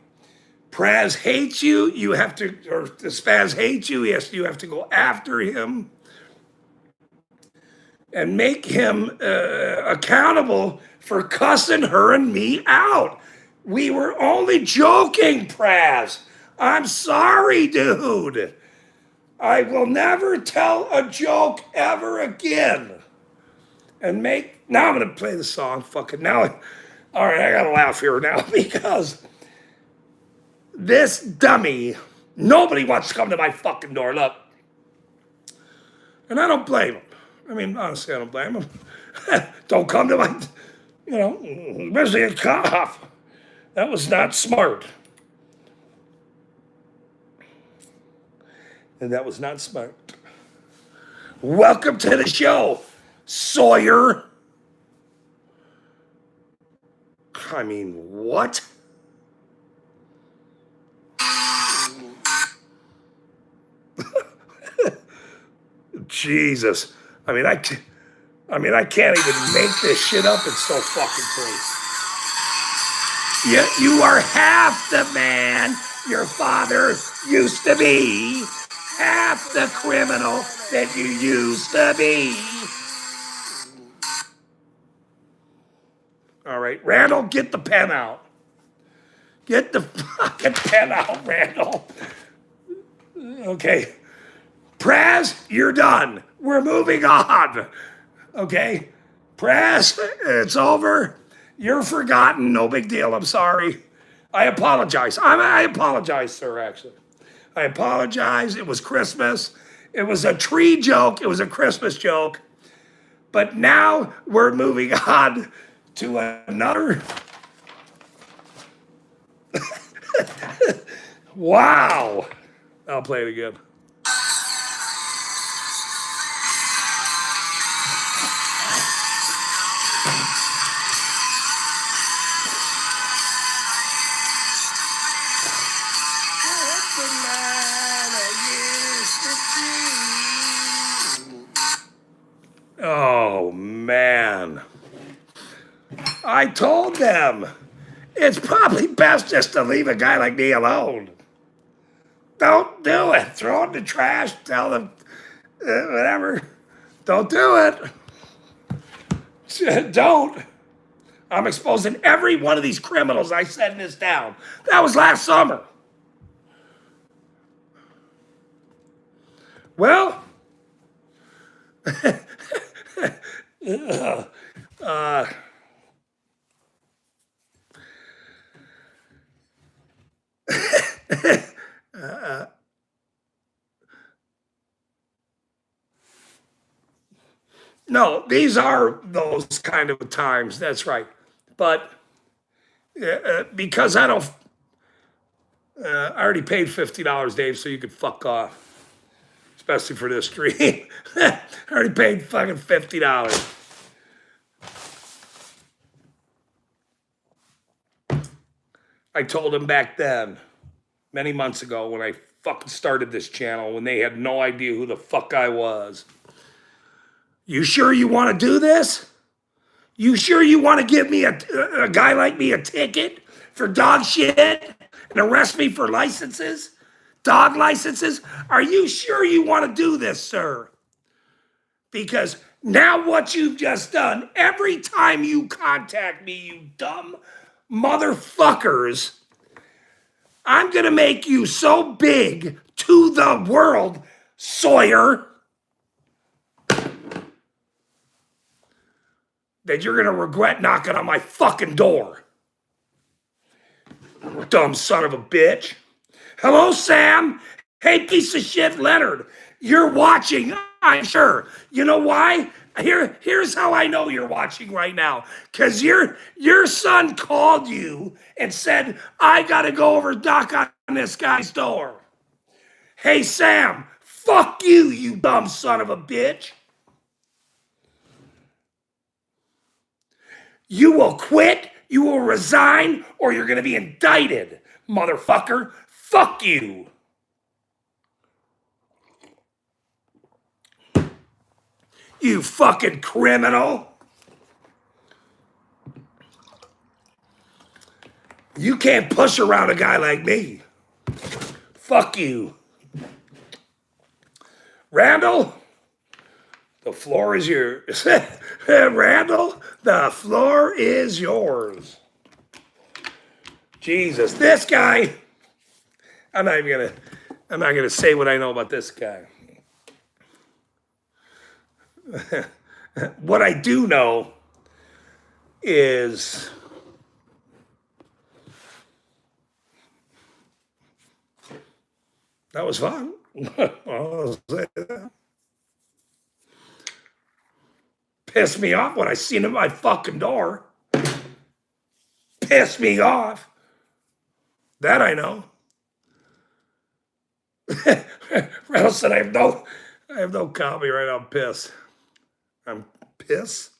Praz hates you. You have to, or Spaz hates you. Yes, you have to go after him and make him accountable for cussing her and me out. We were only joking, Praz. I'm sorry, dude. I will never tell a joke ever again. And now I'm going to play the song. Fucking now. All right, I got to laugh here now because this dummy, nobody wants to come to my fucking door. Look. And I don't blame him. I mean, honestly, I don't blame him. Don't come to my, especially a cop. That was not smart. And that was not smart. Welcome to the show, Sawyer. I mean, what? Jesus. I mean, I can't even make this shit up. It's so fucking crazy. You are half the man your father used to be. Half the criminal that you used to be. All right, Randall, get the pen out. Get the fucking pen out, Randall. Okay. Praz, you're done. We're moving on. Okay? Praz, it's over. You're forgotten. No big deal. I'm sorry. I apologize. I apologize, sir, actually. I apologize. It was Christmas. It was a tree joke. It was a Christmas joke. But now we're moving on to another. Wow. I'll play it again. Oh, man. I told them it's probably best just to leave a guy like me alone. Don't do it. Throw it in the trash. Tell them, whatever. Don't do it. Don't. I'm exposing every one of these criminals. I said this down. That was last summer. Well, no, these are those kind of times. That's right. But because I don't, I already paid $50, Dave, so you could fuck off. Especially for this stream. I already paid fucking $50. I told him back then, many months ago, when I fucking started this channel, when they had no idea who the fuck I was. You sure you want to do this? You sure you want to give me a guy like me a ticket for dog shit and arrest me for licenses? Dog licenses? Are you sure you want to do this, sir? Because now what you've just done, every time you contact me, you dumb motherfuckers, I'm going to make you so big to the world, Sawyer, that you're going to regret knocking on my fucking door. Dumb son of a bitch. Hello, Sam. Hey, piece of shit, Leonard. You're watching, I'm sure. You know why? Here's how I know you're watching right now. Because your son called you and said, I got to go over knock on this guy's door. Hey, Sam, fuck you, you dumb son of a bitch. You will quit, you will resign, or you're going to be indicted, motherfucker. Fuck you. You fucking criminal. You can't push around a guy like me. Fuck you. Randall, the floor is yours. Randall, the floor is yours. Jesus, this guy, I'm not gonna say what I know about this guy. What I do know is that was fun. I'll say that. Pissed me off when I seen him at my fucking door. Pissed me off. That I know. Reynolds said I have no copyright. I'm pissed. I'm pissed.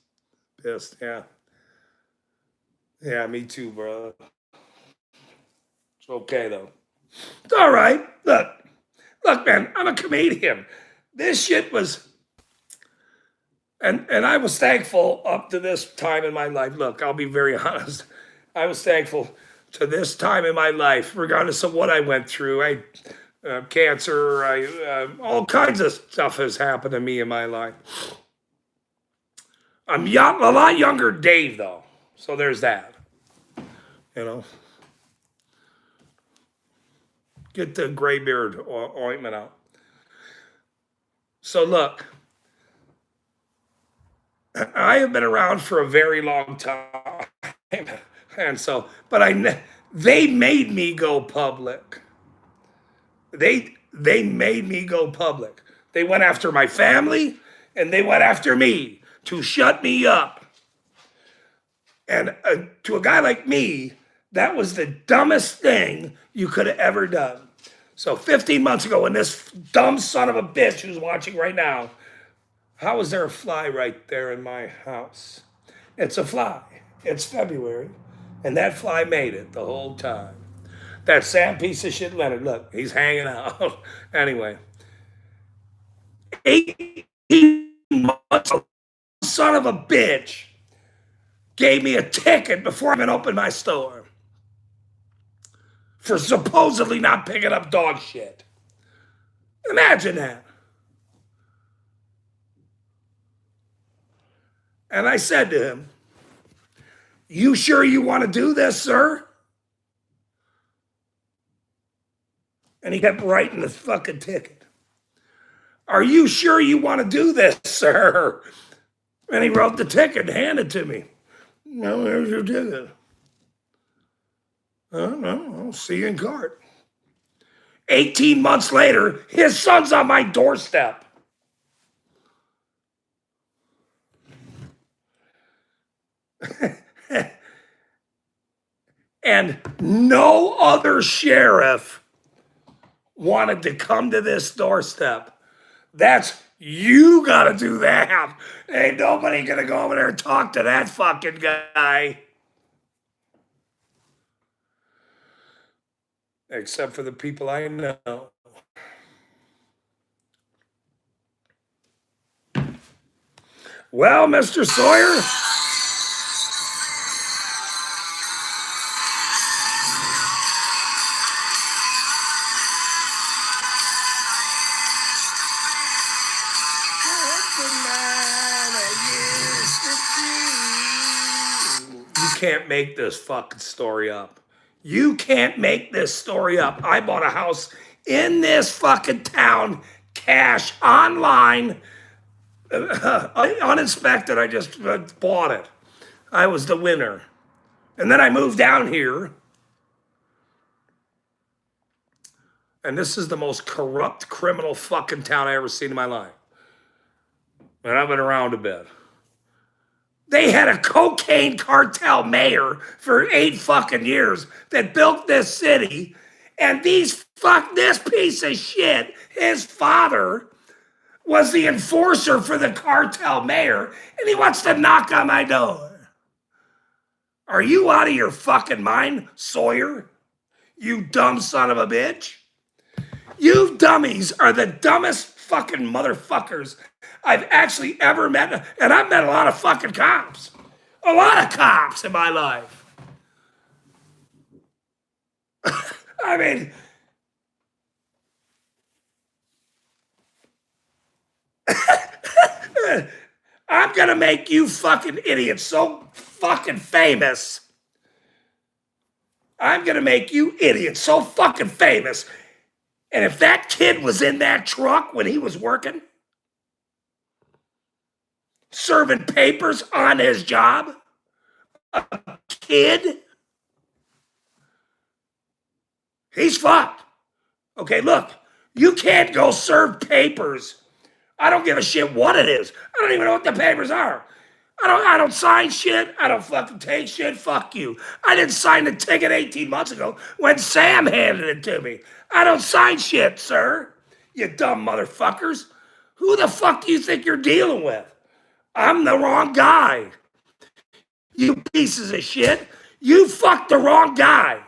Pissed, yeah. Yeah, me too, bro. It's okay though. It's all right. Look, man, I'm a comedian. This shit was, and I was thankful up to this time in my life. Look, I'll be very honest. I was thankful to this time in my life, regardless of what I went through. Cancer, all kinds of stuff has happened to me in my life. I'm young, a lot younger than Dave, though. So there's that. You know. Get the gray beard ointment out. So look, I have been around for a very long time, and so, but they made me go public. They made me go public. They went after my family, and they went after me to shut me up. And to a guy like me, that was the dumbest thing you could have ever done. So 15 months ago, when this dumb son of a bitch who's watching right now, how is there a fly right there in my house? It's a fly. It's February, and that fly made it the whole time. That Sam piece of shit Leonard, look, he's hanging out. Anyway, 18 months, son of a bitch gave me a ticket before I even opened my store for supposedly not picking up dog shit. Imagine that. And I said to him, "You sure you want to do this, sir?" And he kept writing the fucking ticket. "Are you sure you want to do this, sir?" And he wrote the ticket and handed it to me. "No, there's your ticket." "Oh, no, I'll see you in court." 18 months later, his son's on my doorstep. And no other sheriff wanted to come to this doorstep. You got to do that. Ain't nobody going to go over there and talk to that fucking guy. Except for the people I know. Well, Mr. Sawyer, you can't make this fucking story up. You can't make this story up. I bought a house in this fucking town, cash, online, uninspected. I just bought it. I was the winner. And then I moved down here. And this is the most corrupt criminal fucking town I ever seen in my life. And I've been around a bit. They had a cocaine cartel mayor for 8 fucking years that built this city. And this piece of shit, his father was the enforcer for the cartel mayor, and he wants to knock on my door. Are you out of your fucking mind, Sawyer? You dumb son of a bitch? You dummies are the dumbest fucking motherfuckers I've actually ever met. And I've met a lot of fucking cops. A lot of cops in my life. I mean, I'm going to make you fucking idiots so fucking famous. I'm going to make you idiots so fucking famous. And if that kid was in that truck when he was working, serving papers on his job, a kid, he's fucked. Okay, look, you can't go serve papers. I don't give a shit what it is. I don't even know what the papers are. I don't sign shit. I don't fucking take shit. Fuck you. I didn't sign the ticket 18 months ago when Sam handed it to me. I don't sign shit, sir. You dumb motherfuckers. Who the fuck do you think you're dealing with? I'm the wrong guy. You pieces of shit. You fucked the wrong guy.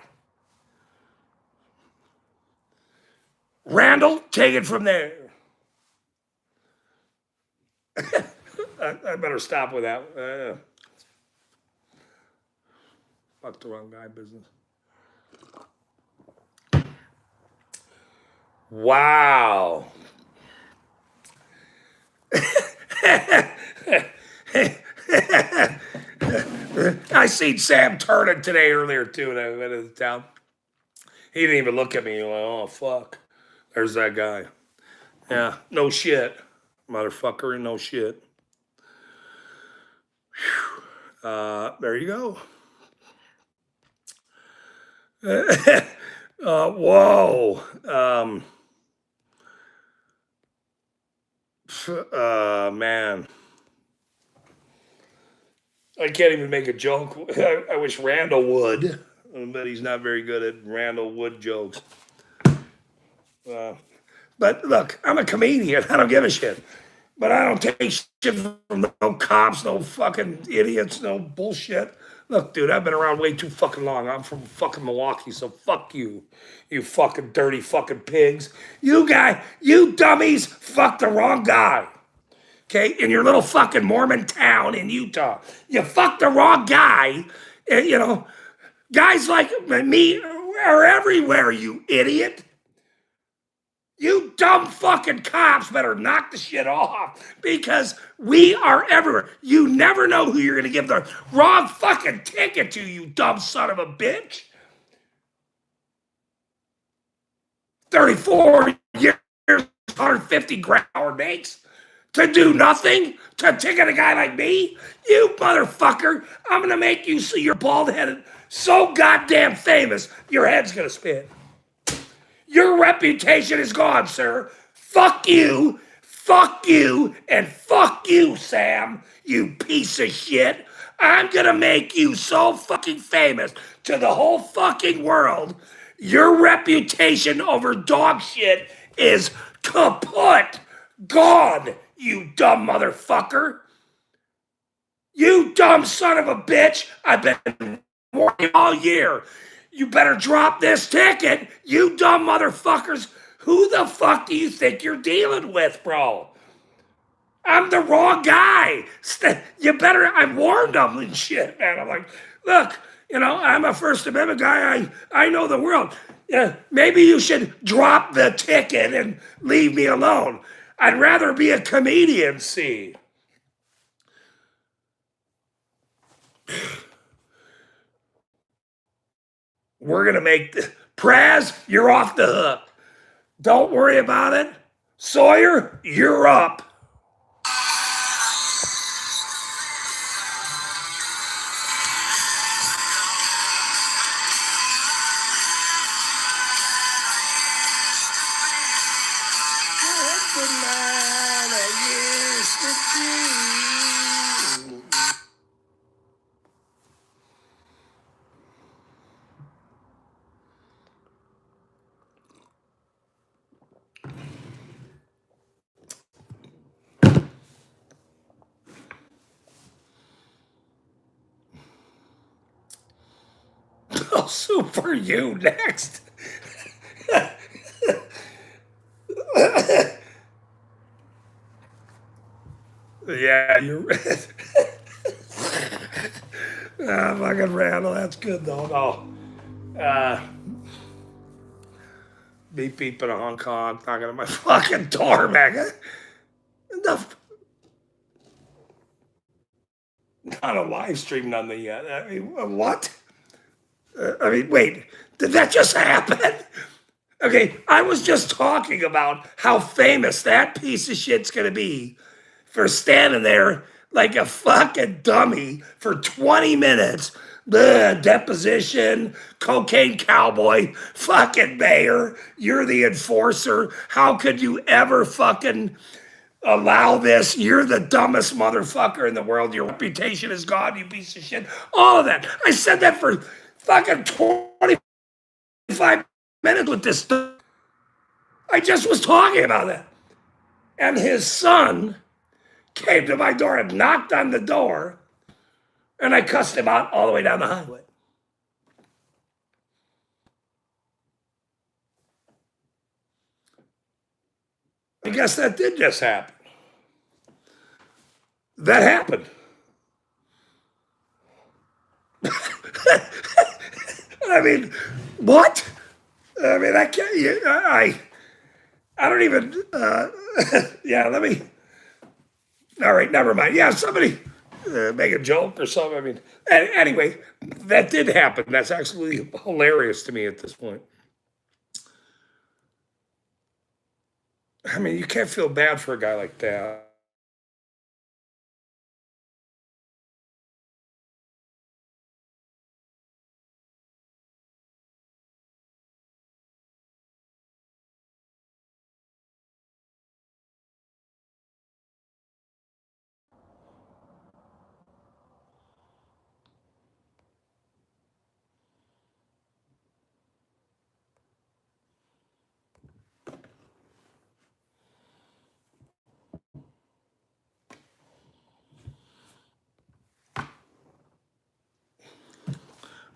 Randall, take it from there. I better stop with that. Fuck the wrong guy business. Wow. I seen Sam Turner today earlier too, and I went into town. He didn't even look at me. He went, oh, fuck. There's that guy. Yeah, no shit. Motherfucker, no shit. There you go. Whoa. Man. I can't even make a joke. I wish Randall would, but he's not very good at Randall Wood jokes. But look, I'm a comedian. I don't give a shit. But I don't take shit from no cops, no fucking idiots, no bullshit. Look, dude, I've been around way too fucking long. I'm from fucking Milwaukee, so fuck you. You fucking dirty fucking pigs. You dummies, fuck the wrong guy. Okay, in your little fucking Mormon town in Utah. You fucked the wrong guy. You know, guys like me are everywhere, you idiot. You dumb fucking cops better knock the shit off because we are everywhere. You never know who you're going to give the wrong fucking ticket to, you dumb son of a bitch. 34 years, 150 grand makes to do nothing, to ticket a guy like me? You motherfucker, I'm going to make you see your bald headed so goddamn famous, your head's going to spin. Your reputation is gone, sir. Fuck you, and fuck you, Sam, you piece of shit. I'm gonna make you so fucking famous to the whole fucking world. Your reputation over dog shit is kaput. Gone, you dumb motherfucker. You dumb son of a bitch. I've been warning you all year. You better drop this ticket, you dumb motherfuckers. Who the fuck do you think you're dealing with, bro? I'm the wrong guy. You better, I warned them and shit, man. I'm like, look, I'm a First Amendment guy. I know the world. Maybe you should drop the ticket and leave me alone. I'd rather be a comedian, see. We're going to make Praz, you're off the hook. Don't worry about it. Sawyer, you're up. Oh, super you next. Yeah, you're fucking Randall, that's good though. No. Beep beep in Hong Kong, knocking on my fucking door, man. Not a live stream, nothing yet. I mean, what? Wait, did that just happen? Okay, I was just talking about how famous that piece of shit's gonna be for standing there like a fucking dummy for 20 minutes. The deposition, cocaine cowboy, fucking mayor, you're the enforcer. How could you ever fucking allow this? You're the dumbest motherfucker in the world. Your reputation is gone, you piece of shit. All of that. I said that for fucking 25 minutes with this stuff. I just was talking about that. And his son came to my door and knocked on the door, and I cussed him out all the way down the highway. I guess that did just happen. That happened. I mean, what? I mean, I can't. I don't even. Yeah, let me. All right, never mind. Yeah, somebody make a joke or something. I mean, anyway, that did happen. That's absolutely hilarious to me at this point. I mean, you can't feel bad for a guy like that.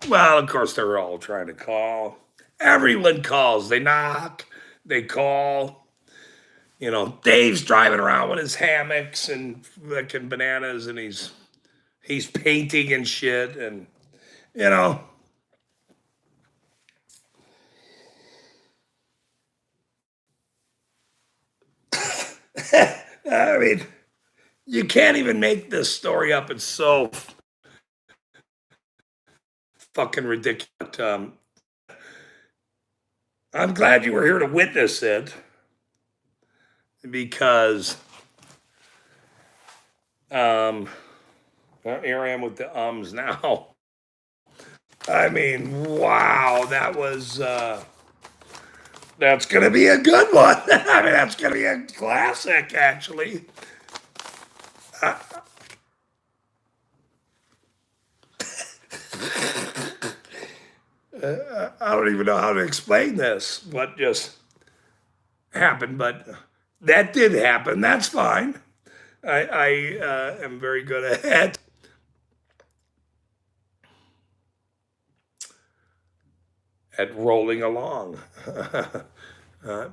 Well, of course, they're all trying to call. Everyone calls. They knock, they call. Dave's driving around with his hammocks and fucking bananas, and he's painting and shit, and you know, I mean, you can't even make this story up. It's so fucking ridiculous. I'm glad you were here to witness it because well, here I am with the ums now. I mean, wow, that's gonna be a good one. I mean, that's gonna be a classic, actually. I don't even know how to explain this, what just happened, but that did happen. That's fine. I am very good at rolling along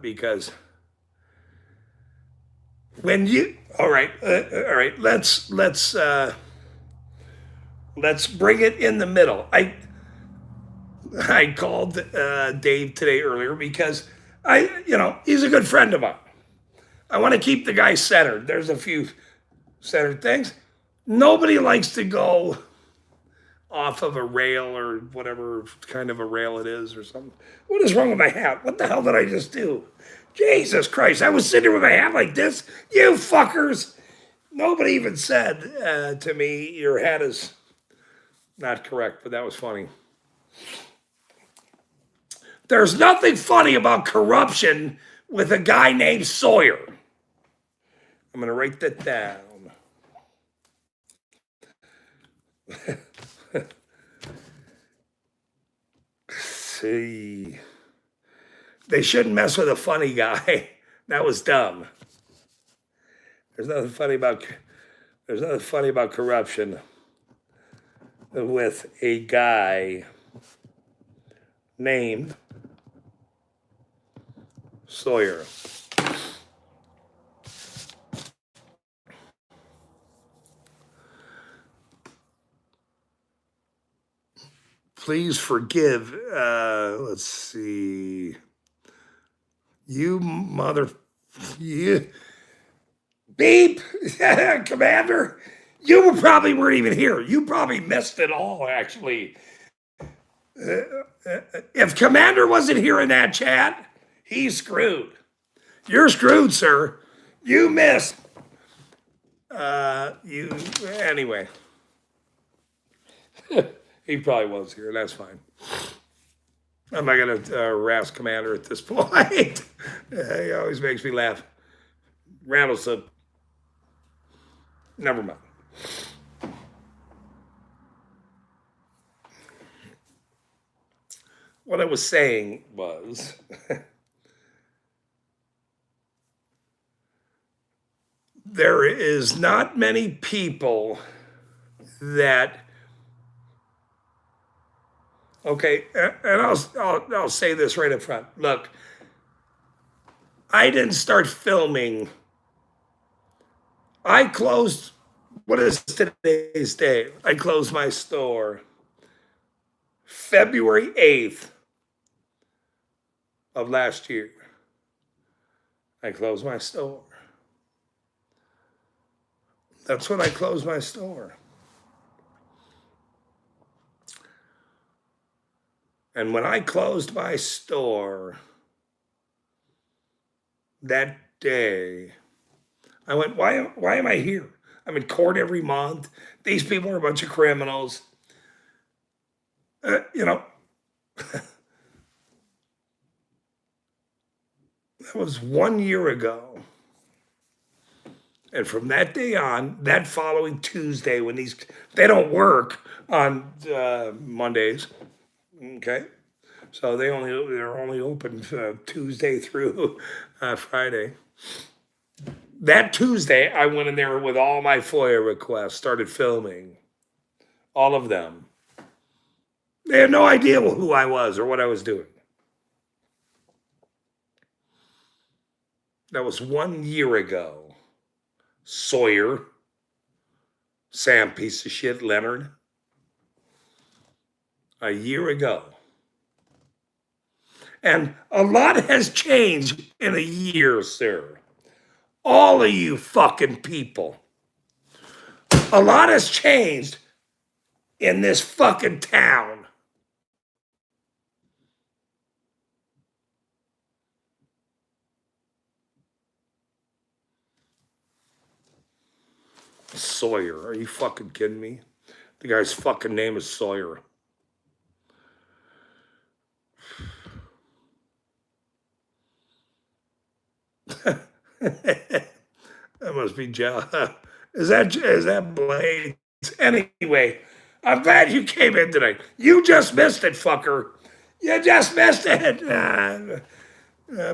because when you all right, let's bring it in the middle. I called Dave today earlier because he's a good friend of mine. I want to keep the guy centered. There's a few centered things. Nobody likes to go off of a rail or whatever kind of a rail it is or something. What is wrong with my hat? What the hell did I just do? Jesus Christ. I was sitting with my hat like this. You fuckers. Nobody even said to me, your hat is not correct, but that was funny. There's nothing funny about corruption with a guy named Sawyer. I'm going to write that down. See. They shouldn't mess with a funny guy. That was dumb. There's nothing funny about corruption with a guy named Sawyer. Please forgive. Let's see. You mother. You, beep, Commander. You probably weren't even here. You probably missed it all, actually. If Commander wasn't here in that chat, he's screwed. You're screwed, sir. You missed. You anyway. He probably was here. That's fine. I'm not gonna harass Commander at this point. He always makes me laugh. Randall said, "Never mind." What I was saying was, there is not many people that. Okay, and I'll say this right up front. Look, I didn't start filming. I closed. What is today's day? I closed my store February 8th of last year. I closed my store. That's when I closed my store. And when I closed my store, that day, I went, why am I here? I'm in court every month. These people are a bunch of criminals. You know, that was 1 year ago. And from that day on, that following Tuesday, when they don't work on Mondays, okay? So they're only open Tuesday through Friday. That Tuesday, I went in there with all my FOIA requests, started filming all of them. They had no idea who I was or what I was doing. That was 1 year ago. Sawyer, Sam, piece of shit, Leonard. A year ago. And a lot has changed in a year, sir. All of you fucking people. A lot has changed in this fucking town. Sawyer, are you fucking kidding me? The guy's fucking name is Sawyer. That must be Jeff. Is that Blades? Anyway, I'm glad you came in tonight. You just missed it, fucker. You just missed it.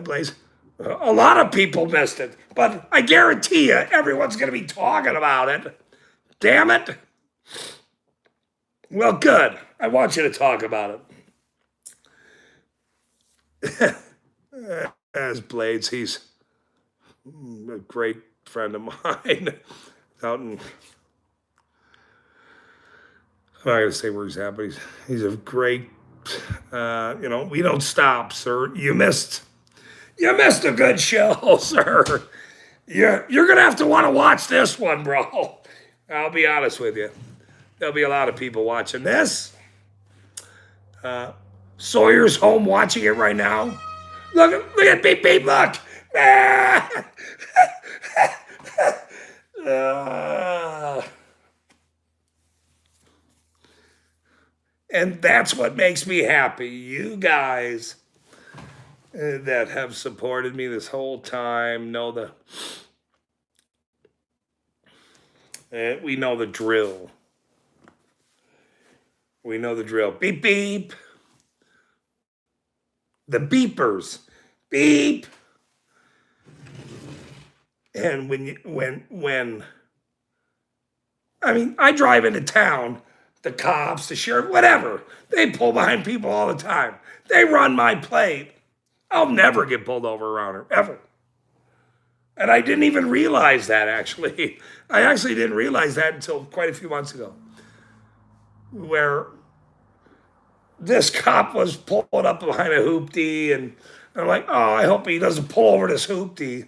Blaze. A lot of people missed it, but I guarantee you everyone's going to be talking about it. Damn it. Well, good. I want you to talk about it. As Blades, he's a great friend of mine out in, I'm not going to say where he's at, but he's a great, we don't stop, sir. You missed a good show, sir. You're going to have to want to watch this one, bro. I'll be honest with you. There'll be a lot of people watching this. Sawyer's home watching it right now. Look at Beep Beep, look. And that's what makes me happy. You guys that have supported me this whole time know we know the drill. We know the drill. Beep, beep. The beepers. Beep. And I drive into town, the cops, the sheriff, whatever. They pull behind people all the time. They run my plate. I'll never get pulled over around her, ever. And I didn't even realize that, actually. I actually didn't realize that until quite a few months ago, where this cop was pulling up behind a hoopty, and I'm like, oh, I hope he doesn't pull over this hoopty.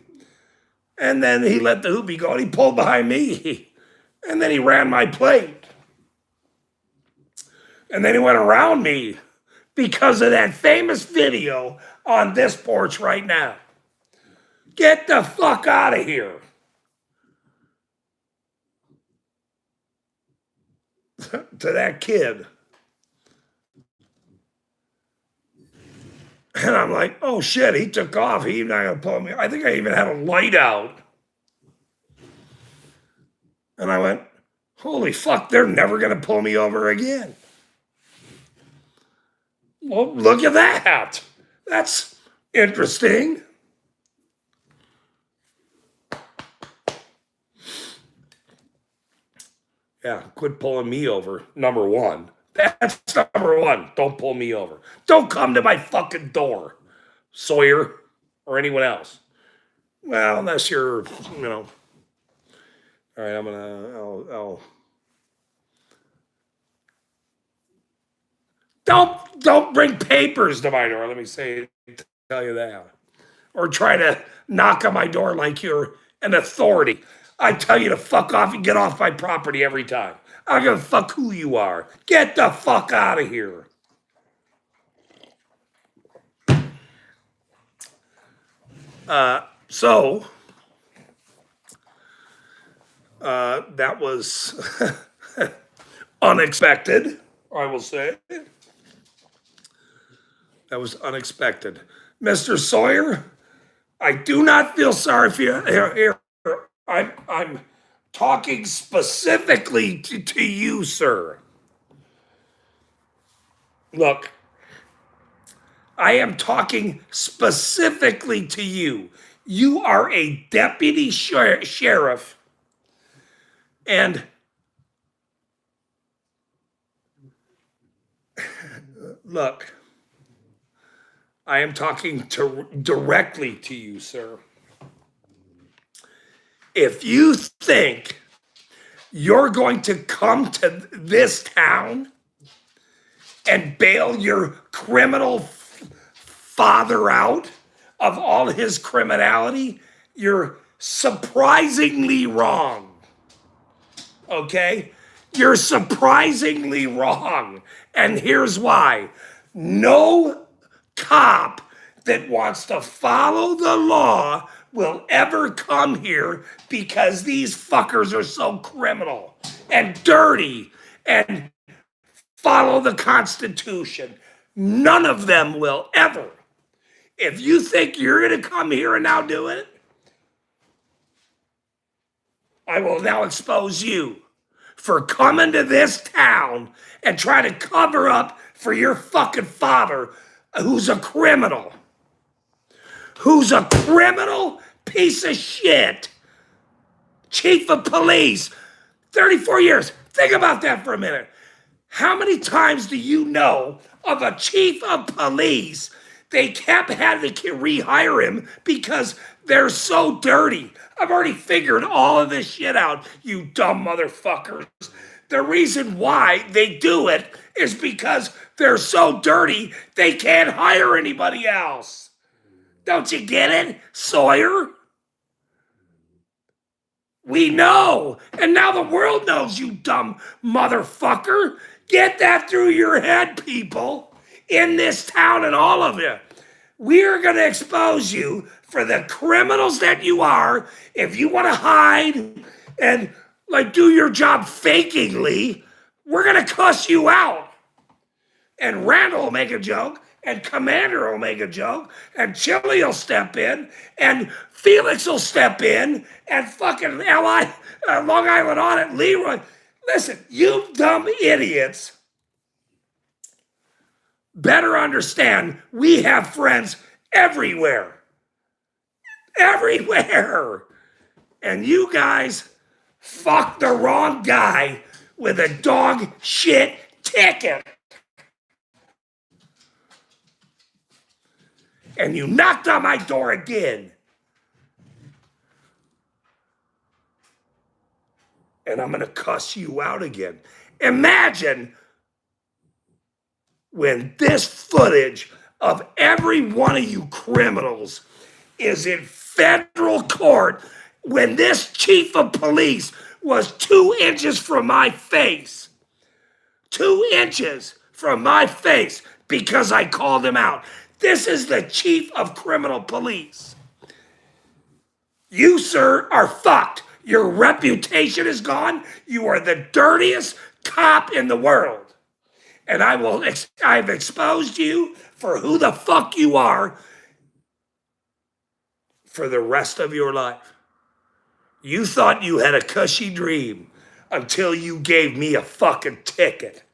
And then he let the hoopty go, and he pulled behind me. And then he ran my plate. And then he went around me because of that famous video on this porch right now. Get the fuck out of here. To that kid. And I'm like, oh shit, he took off. He's not going to pull me. I think I even had a light out. And I went, holy fuck, they're never going to pull me over again. Well, look at that. That's interesting. Yeah, quit pulling me over, number one. That's number one. Don't pull me over. Don't come to my fucking door, Sawyer, or anyone else. Well, unless you're, all right, I'll. Don't bring papers to my door. Let me tell you that. Or try to knock on my door like you're an authority. I tell you to fuck off and get off my property every time. I don't give a fuck who you are. Get the fuck out of here. So that was unexpected, I will say. That was unexpected. Mr. Sawyer, I do not feel sorry for you. Here, I'm talking specifically to you, sir. Look, I am talking specifically to you. You are a deputy sheriff, and look, I am talking directly to you, sir. If you think you're going to come to this town and bail your criminal father out of all his criminality, you're surprisingly wrong. Okay? You're surprisingly wrong. And here's why. No cop that wants to follow the law will ever come here because these fuckers are so criminal and dirty and follow the Constitution. None of them will ever. If you think you're going to come here and now do it, I will now expose you for coming to this town and try to cover up for your fucking father, who's a criminal. Who's a criminal piece of shit. Chief of police, 34 years. Think about that for a minute. How many times do you know of a chief of police? They kept having to rehire him because they're so dirty. I've already figured all of this shit out, you dumb motherfuckers. The reason why they do it is because they're so dirty, they can't hire anybody else. Don't you get it, Sawyer? We know. And now the world knows, you dumb motherfucker. Get that through your head, people, in this town and all of you. We're going to expose you for the criminals that you are. If you want to hide and like do your job fakingly, we're going to cuss you out. And Randall will make a joke, and Commander will make a joke, and Chili will step in, and Felix will step in, and fucking Long Island Audit Leroy. Listen, you dumb idiots better understand we have friends everywhere. Everywhere. And you guys fucked the wrong guy with a dog shit ticket. And you knocked on my door again. And I'm going to cuss you out again. Imagine when this footage of every one of you criminals is in federal court, when this chief of police was 2 inches from my face. 2 inches from my face because I called him out. This is the chief of criminal police. You, sir, are fucked. Your reputation is gone. You are the dirtiest cop in the world. And I've exposed you for who the fuck you are for the rest of your life. You thought you had a cushy dream until you gave me a fucking ticket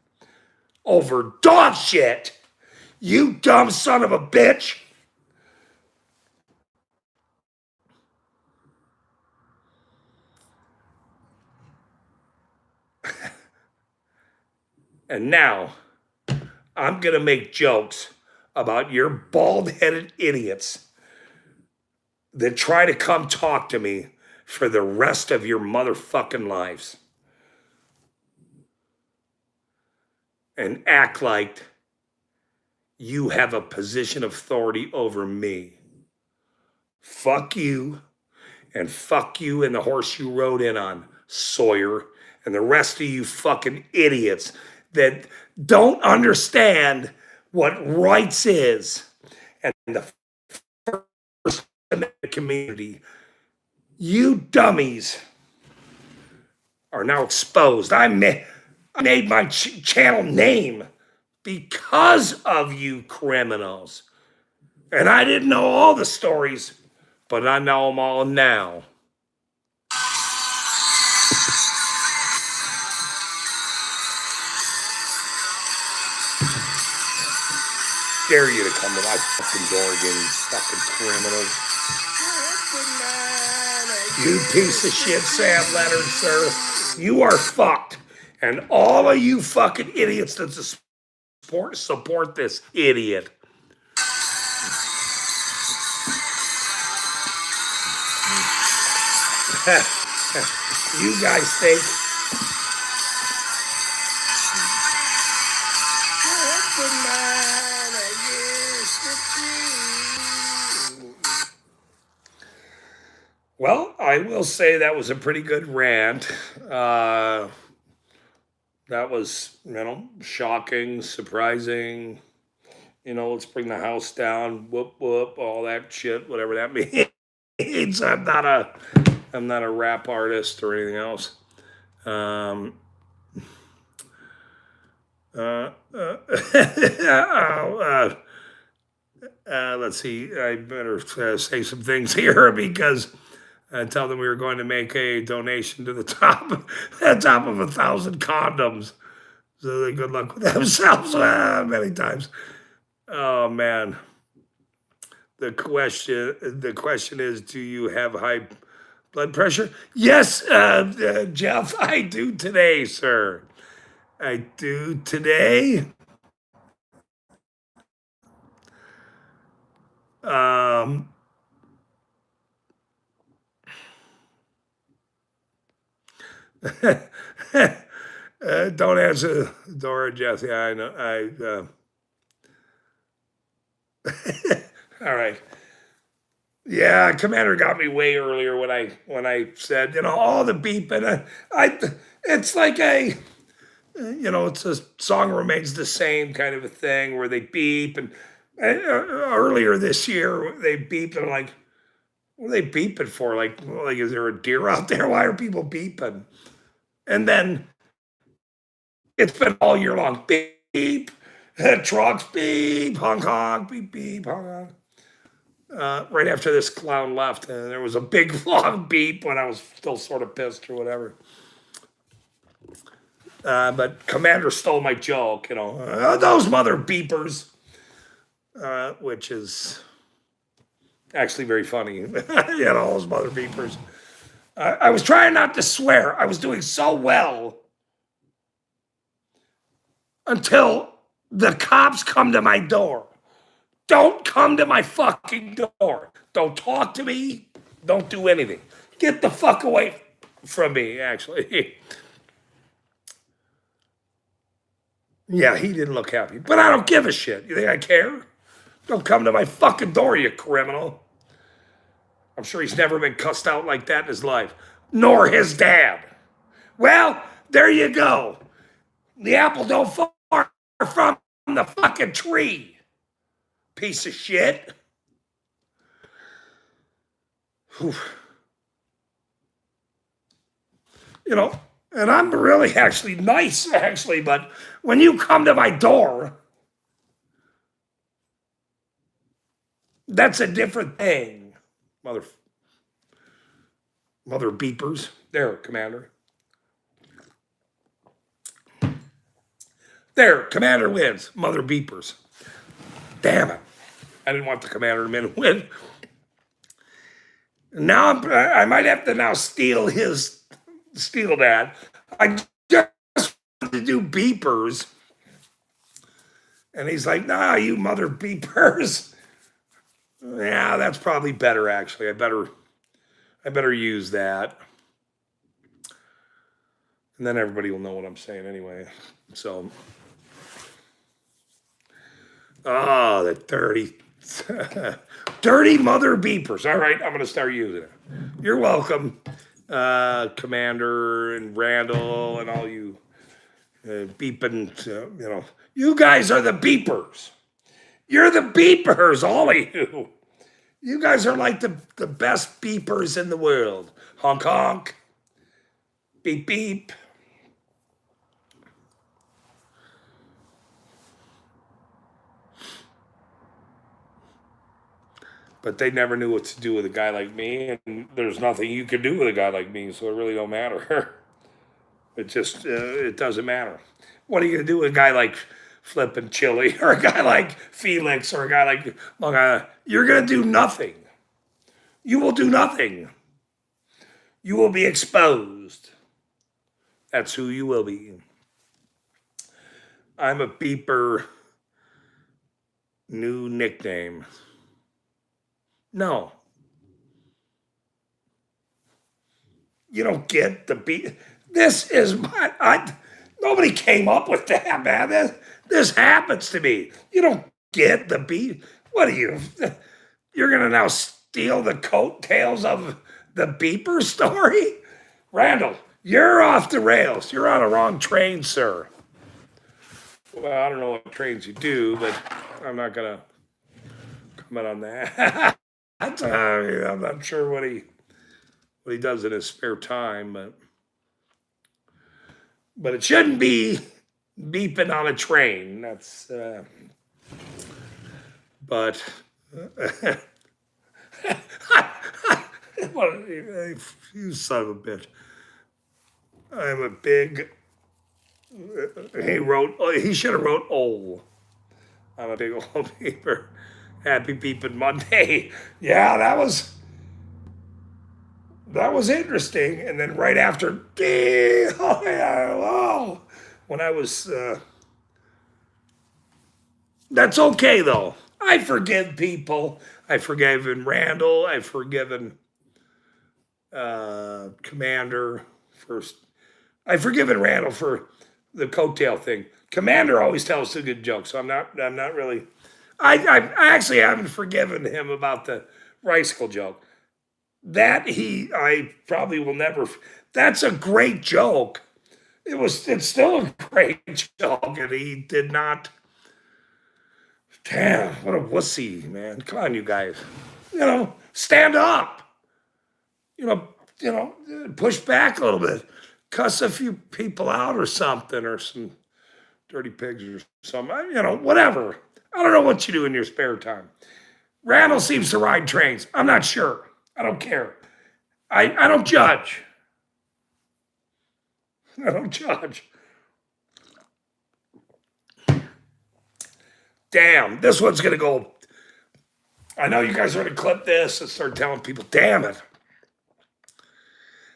over dog shit. You dumb son of a bitch. And now, I'm going to make jokes about your bald-headed idiots that try to come talk to me for the rest of your motherfucking lives. And act like you have a position of authority over me. Fuck you, and fuck you and the horse you rode in on, Sawyer, and the rest of you fucking idiots that don't understand what rights is. And the first community. You dummies are now exposed. I made my channel name because of you criminals. And I didn't know all the stories, but I know them all now. Dare you to come to my fucking door again, you fucking criminals. You piece of shit, Sam Leonard, sir. You are fucked. And all of you fucking idiots that support this idiot. You guys think well, I will say that was a pretty good rant. That was, shocking, surprising. Let's bring the house down, whoop whoop, all that shit, whatever that means. I'm not a rap artist or anything else. Let's see. I better say some things here because I tell them we were going to make a donation to the top of 1,000 condoms. So they good luck with themselves many times. Oh man. The question is, do you have high blood pressure? Yes, Jeff, I do today, sir. I do today. Don't answer Dora, Jesse. I know. All right. Yeah, Commander got me way earlier when I said, all the beeping. It's like it's a song remains the same kind of a thing where they beep and earlier this year they beeped and I'm like, what are they beeping for? Like, is there a deer out there? Why are people beeping? And then it's been all year long. Beep, trucks, beep, honk, honk, beep, beep, honk, honk. Right after this clown left, and there was a big long beep when I was still sort of pissed or whatever. But Commander stole my joke, those mother beepers, which is actually very funny. Those mother beepers. I was trying not to swear. I was doing so well until the cops come to my door. Don't come to my fucking door. Don't talk to me. Don't do anything. Get the fuck away from me, actually. Yeah, he didn't look happy. But I don't give a shit. You think I care? Don't come to my fucking door, you criminal. I'm sure he's never been cussed out like that in his life. Nor his dad. Well, there you go. The apple don't fall from the fucking tree. Piece of shit. Whew. And I'm really actually nice, but when you come to my door, that's a different thing. Mother beepers. There, Commander. There, Commander wins. Mother beepers. Damn it. I didn't want the Commander to win. Now I might have to now steal that. I just wanted to do beepers. And he's like, nah, you mother beepers. Yeah, that's probably better, actually. I better use that. And then everybody will know what I'm saying anyway. So, the dirty mother beepers. All right, I'm going to start using it. You're welcome, Commander and Randall and all you beeping, you guys are the beepers. You're the beepers, all of you. You guys are like the best beepers in the world. Honk honk, beep beep. But they never knew what to do with a guy like me, and there's nothing you can do with a guy like me, so it really don't matter. It just it doesn't matter. What are you gonna do with a guy like Flippin' Chili or a guy like Felix or a guy like Long Island? You're gonna do nothing. You will do nothing. You will be exposed. That's who you will be. I'm a beeper. New nickname. No, you don't get the beat. This is my. Nobody came up with that, man. This happens to me. You don't get the beat. What are you? You're gonna now steal the coattails of the beeper story, Randall? You're off the rails. You're on a wrong train, sir. Well, I don't know what trains you do, but I'm not gonna comment on that. I'm not sure what he does in his spare time, but it shouldn't be beeping on a train. That's but you son of a bitch. I'm a big. He should have wrote "ol." I'm a big old beeper. Happy beeping Monday. Yeah, that was interesting. And then right after, oh yeah, wow. When I was, that's okay though. I forgive people. I've forgiven Randall. I've forgiven Commander first. I've forgiven Randall for the coattail thing. Commander always tells a good joke, so I'm not really. I actually haven't forgiven him about the Ricecle joke. I probably will never. That's a great joke. It's still a great joke, and he did not. Damn, what a wussy, man! Come on, you guys. Stand up. You know, push back a little bit, cuss a few people out or something, or some dirty pigs or something. Whatever. I don't know what you do in your spare time. Randall seems to ride trains. I'm not sure. I don't care. I don't judge. I don't judge. Damn, this one's going to go. I know you guys are going to clip this and start telling people, damn it.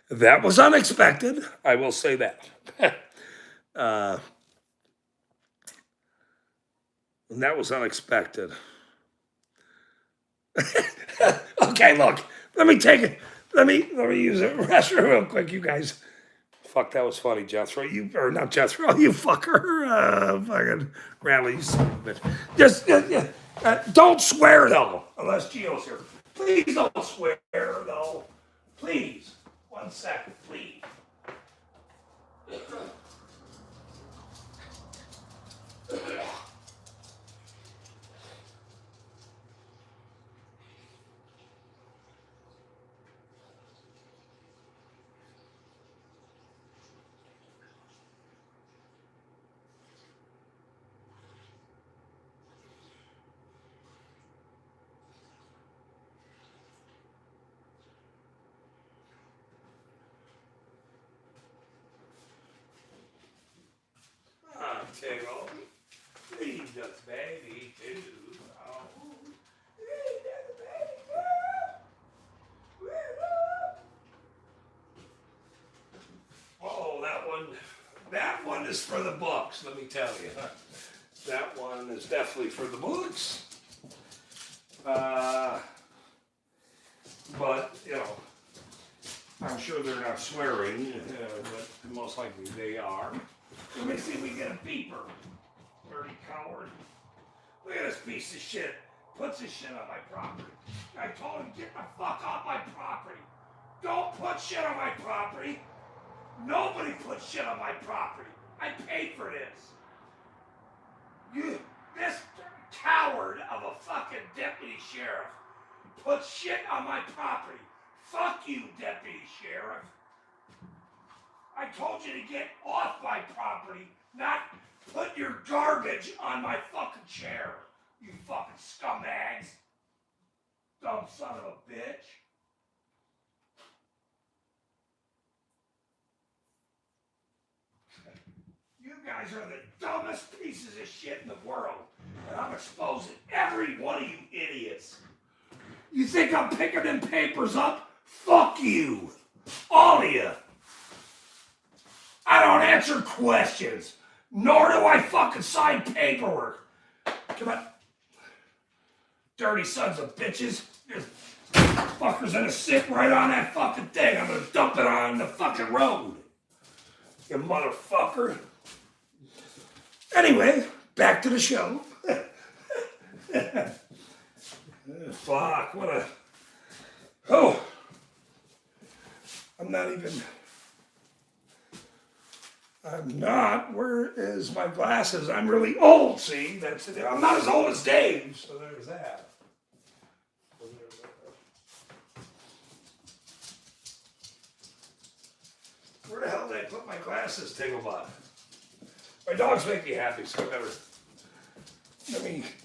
That was unexpected. I will say that. And that was unexpected. Okay, look. Let me take it. Let me use the restroom real quick, you guys. Fuck, that was funny, Jethro. Or not Jethro, you fucker. Fucking Randall, you son of a bitch. Just don't swear though, unless Gio's here. Please don't swear though. Please. 1 second, please. Tickle. He does baby too. Oh. He does baby too. Oh, that one is for the books, let me tell you. That one is definitely for the books. But, I'm sure they're not swearing, but most likely they are. Let me see if we get a beeper. Dirty coward. Look at this piece of shit. Puts his shit on my property. I told him, get the fuck off my property. Don't put shit on my property. Nobody puts shit on my property. I paid for this. This coward of a fucking deputy sheriff put shit on my property. Fuck you, Deputy Sheriff. I told you to get off my property, not put your garbage on my fucking chair. You fucking scumbags. Dumb son of a bitch. You guys are the dumbest pieces of shit in the world. And I'm exposing every one of you idiots. You think I'm picking them papers up? Fuck you. All of you. I don't answer questions. Nor do I fucking sign paperwork. Come on. Dirty sons of bitches. This fucker's gonna sit right on that fucking thing. I'm gonna dump it on the fucking road. You motherfucker. Anyway, back to the show. Fuck, what a... Oh. I'm not. Where is my glasses? I'm really old, see? That's it. I'm not as old as Dave, so there's that. Where the hell did I put my glasses, Tigglebot? My dogs make me happy, so I better...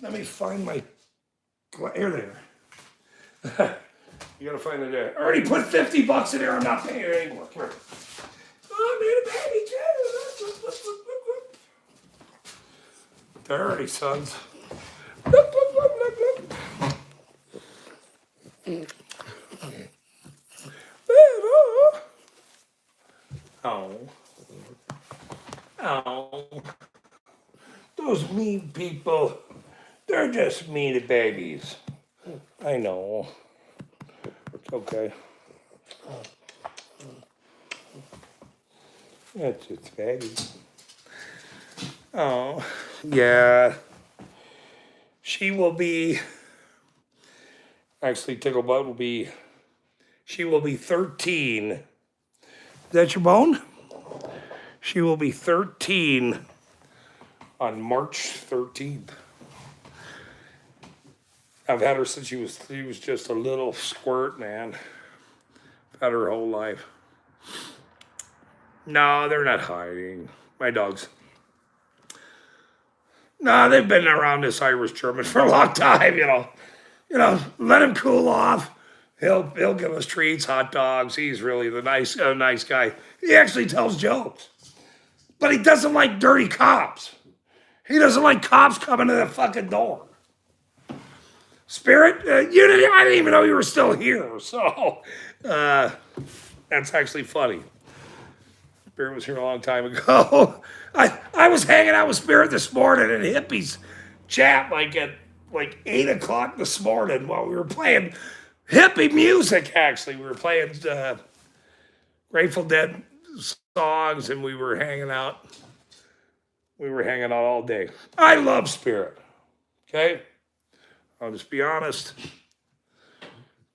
Let me find my... Here they are. You gotta find it there. I already put $50 in there. I'm not paying it anymore. Come here. Oh, I made a baby too. Dirty sons. Oh. Oh. Those mean people, they're just mean babies. I know. It's okay. It's just babies. Oh, yeah. She will be, actually, Ticklebud will be, she will be 13. Is that your bone? She will be 13 on March 13th. I've had her since she was just a little squirt, man. I've had her whole life. No, they're not hiding. My dogs. No, they've been around this Irish German for a long time, you know. Let him cool off. He'll give us treats, hot dogs. He's really the nice guy. He actually tells jokes. But he doesn't like dirty cops. He doesn't like cops coming to the fucking door. Spirit, I didn't even know you were still here. So that's actually funny. Spirit was here a long time ago. I was hanging out with Spirit this morning in Hippie's chat at 8 o'clock this morning while we were playing hippie music, actually. We were playing Grateful Dead songs and we were hanging out. We were hanging out all day. I love Spirit. Okay? I'll just be honest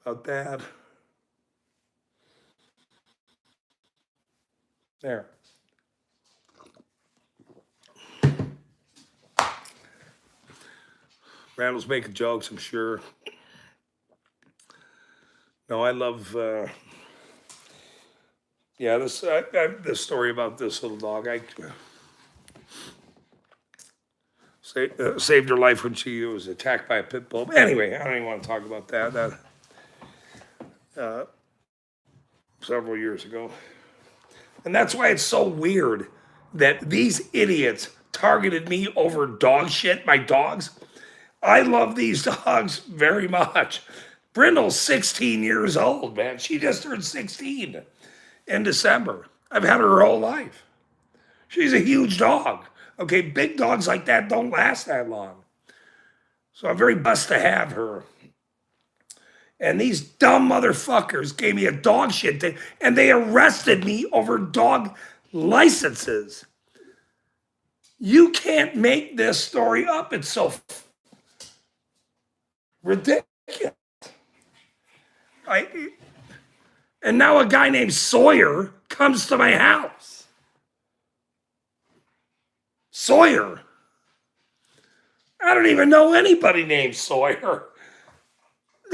about that. There. Randall's making jokes, I'm sure. No, I love, this story about this little dog. I saved her life when she was attacked by a pit bull. But anyway, I don't even want to talk about that. Several years ago. And that's why it's so weird that these idiots targeted me over dog shit, my dogs. I love these dogs very much. Brindle's 16 years old, man. She just turned 16 in December. I've had her whole life. She's a huge dog. Okay, big dogs like that don't last that long. So I'm very blessed to have her. And these dumb motherfuckers gave me a dog shit thing, and they arrested me over dog licenses. You can't make this story up. It's so ridiculous. And now a guy named Sawyer comes to my house. Sawyer. I don't even know anybody named Sawyer.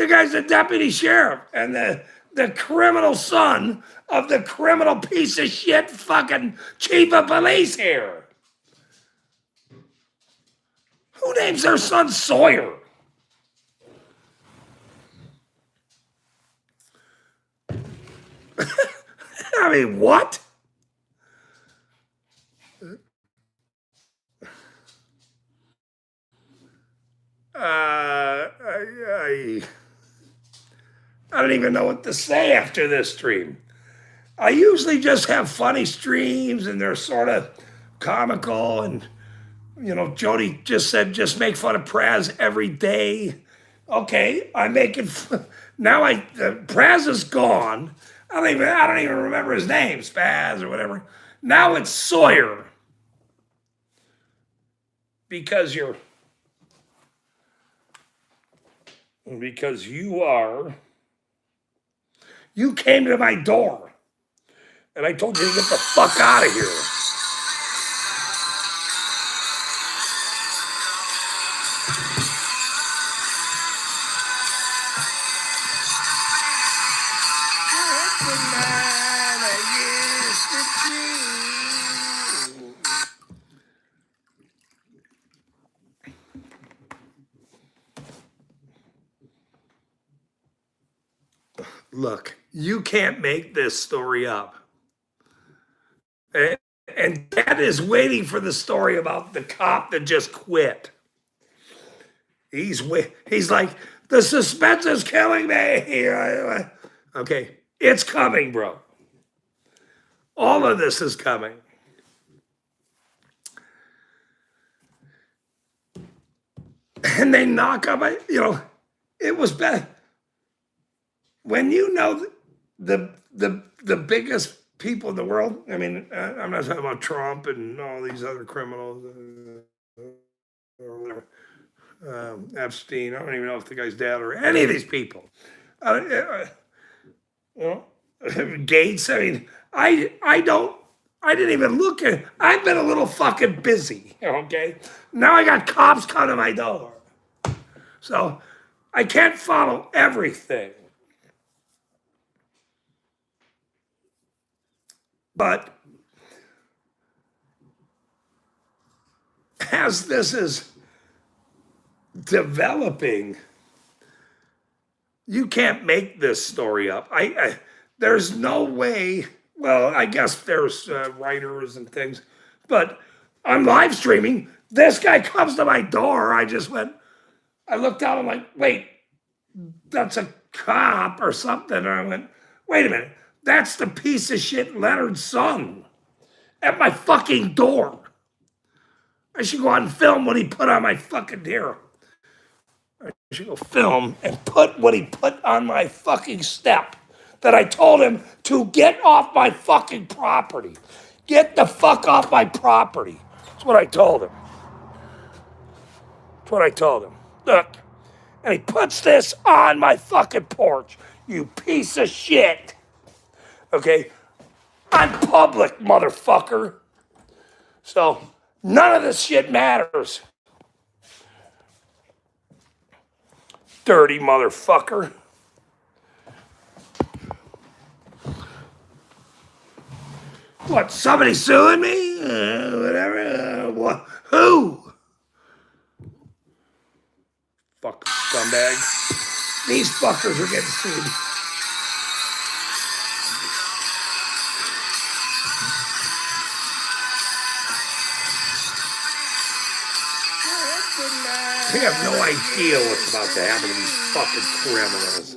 The guy's a deputy sheriff and the criminal son of the criminal piece of shit fucking chief of police here. Who names their son Sawyer? I mean, what? I don't even know what to say after this stream. I usually just have funny streams and they're sort of comical. And, you know, Jody just said, just make fun of Praz every day. Okay, I'm making now. Praz is gone. I don't even remember his name, Spaz or whatever. Now it's Sawyer because you came to my door and I told you to get the fuck out of here. Look, you can't make this story up. And Dad is waiting for the story about the cop that just quit. He's like, the suspense is killing me. Okay, it's coming, bro. All of this is coming. And they knock on my, it was bad. When you know the biggest people in the world, I mean, I'm not talking about Trump and all these other criminals or whatever, Epstein. I don't even know if the guy's dad or any of these people. Gates. I mean, I didn't even look at. I've been a little fucking busy. Okay, now I got cops coming to my door, so I can't follow everything. But as this is developing, you can't make this story up. There's no way. Well, I guess there's writers and things, but I'm live streaming. This guy comes to my door. I looked out. I'm like, wait, that's a cop or something. And I went, wait a minute. That's the piece of shit Leonard's son at my fucking door. I should go out and film what he put on my fucking door. I should go film and put what he put on my fucking step that I told him to get off my fucking property. Get the fuck off my property. That's what I told him. Look, and he puts this on my fucking porch. You piece of shit. Okay, I'm public, motherfucker. So none of this shit matters. Dirty motherfucker. What, somebody suing me? Whatever. What? Who? Fucking scumbag. These fuckers are getting sued. I have no idea what's about to happen to these fucking criminals.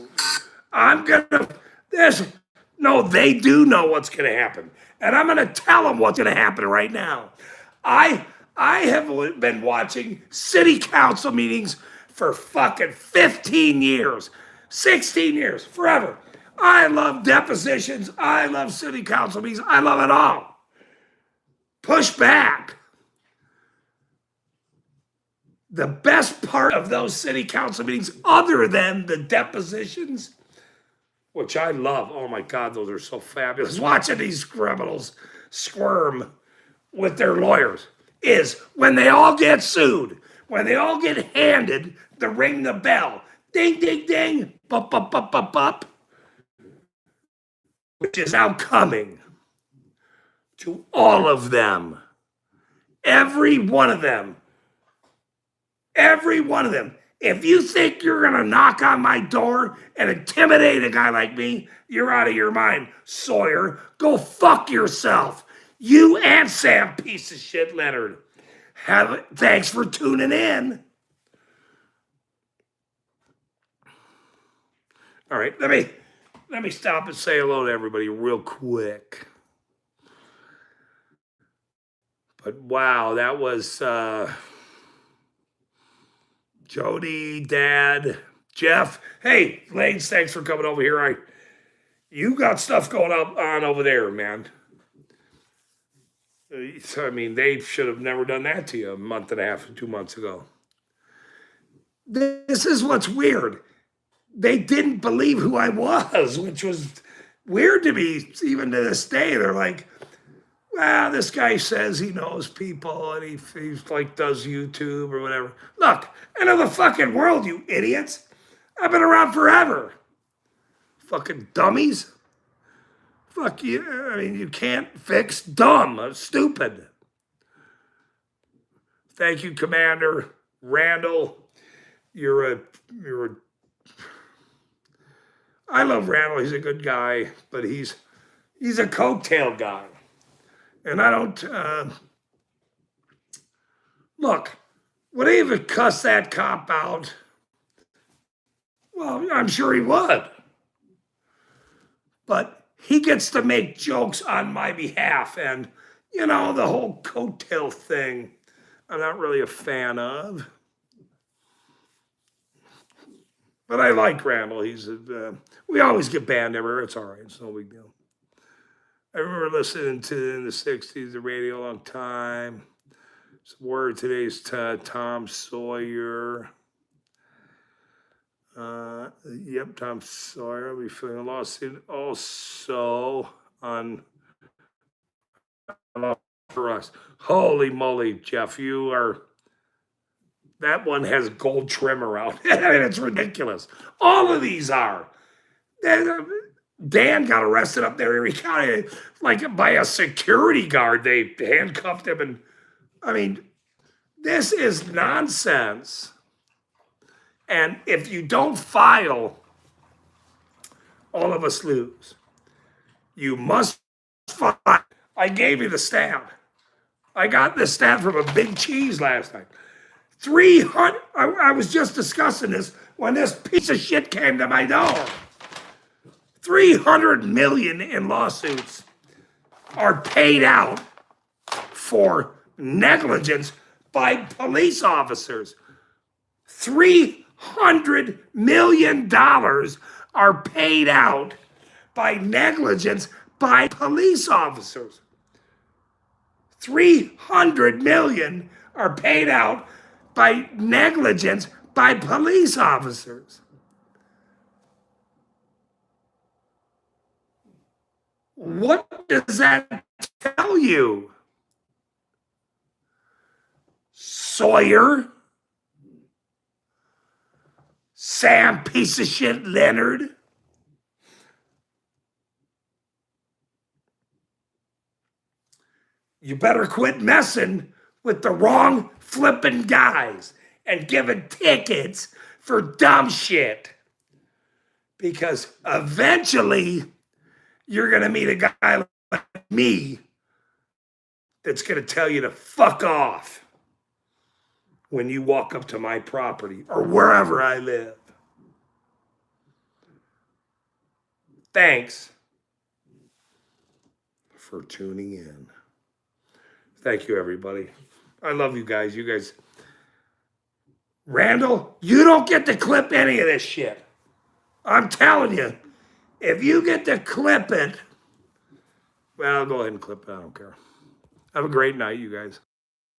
They do know what's going to happen. And I'm going to tell them what's going to happen right now. I have been watching city council meetings for fucking 15 years, 16 years, forever. I love depositions. I love city council meetings. I love it all. Push back. The best part of those city council meetings, other than the depositions, which I love, oh my God, those are so fabulous, watching these criminals squirm with their lawyers, is when they all get sued, when they all get handed the ring the bell. Ding, ding, ding. Bup, bup, bup, bup, bup. Which is now coming to all of them. Every one of them. Every one of them. If you think you're going to knock on my door and intimidate a guy like me, you're out of your mind, Sawyer. Go fuck yourself. You and Sam, piece of shit, Leonard. Thanks for tuning in. All right, let me stop and say hello to everybody real quick. But wow, that was Jody, Dad, Jeff. Hey, Lance, thanks for coming over here. You got stuff going on over there, man. I mean, they should have never done that to you a month and a half, 2 months ago. This is what's weird. They didn't believe who I was, which was weird to me even to this day. They're like, well, this guy says he knows people and he's like does YouTube or whatever. Look, I know the fucking world, you idiots. I've been around forever. Fucking dummies. Fuck you. I mean, you can't fix dumb, stupid. Thank you, Commander Randall. I love Randall. He's a good guy, but he's a coattail guy. And I don't, look, would he even cuss that cop out? Well, I'm sure he would. But he gets to make jokes on my behalf. And, you know, the whole coattail thing, I'm not really a fan of. But I like Randall. We always get banned everywhere. It's all right. It's no big deal. I remember listening to in the 60s the radio a long time. Some word today's Tom Sawyer. Yep, Tom Sawyer. I'll be feeling a lawsuit also on for us. Holy moly, Jeff, that one has gold trim around. I mean, it's ridiculous. All of these are. Dan got arrested up there in Erie County, like by a security guard. They handcuffed him. And I mean, this is nonsense. And if you don't file, all of us lose. You must file. I gave you the stat. I got this stat from a Big Cheese last night. 300, I was just discussing this when this piece of shit came to my door. 300 million in lawsuits are paid out for negligence by police officers. $300 million are paid out by negligence by police officers. 300 million are paid out by negligence by police officers. What does that tell you, Sawyer? Sam, piece of shit, Leonard? You better quit messing with the wrong flipping guys and giving tickets for dumb shit. Because eventually you're going to meet a guy like me that's going to tell you to fuck off when you walk up to my property or wherever I live. Thanks for tuning in. Thank you, everybody. I love you guys. You guys. Randall, you don't get to clip any of this shit. I'm telling you. If you get to clip it, well, go ahead and clip it. I don't care. Have a great night, you guys.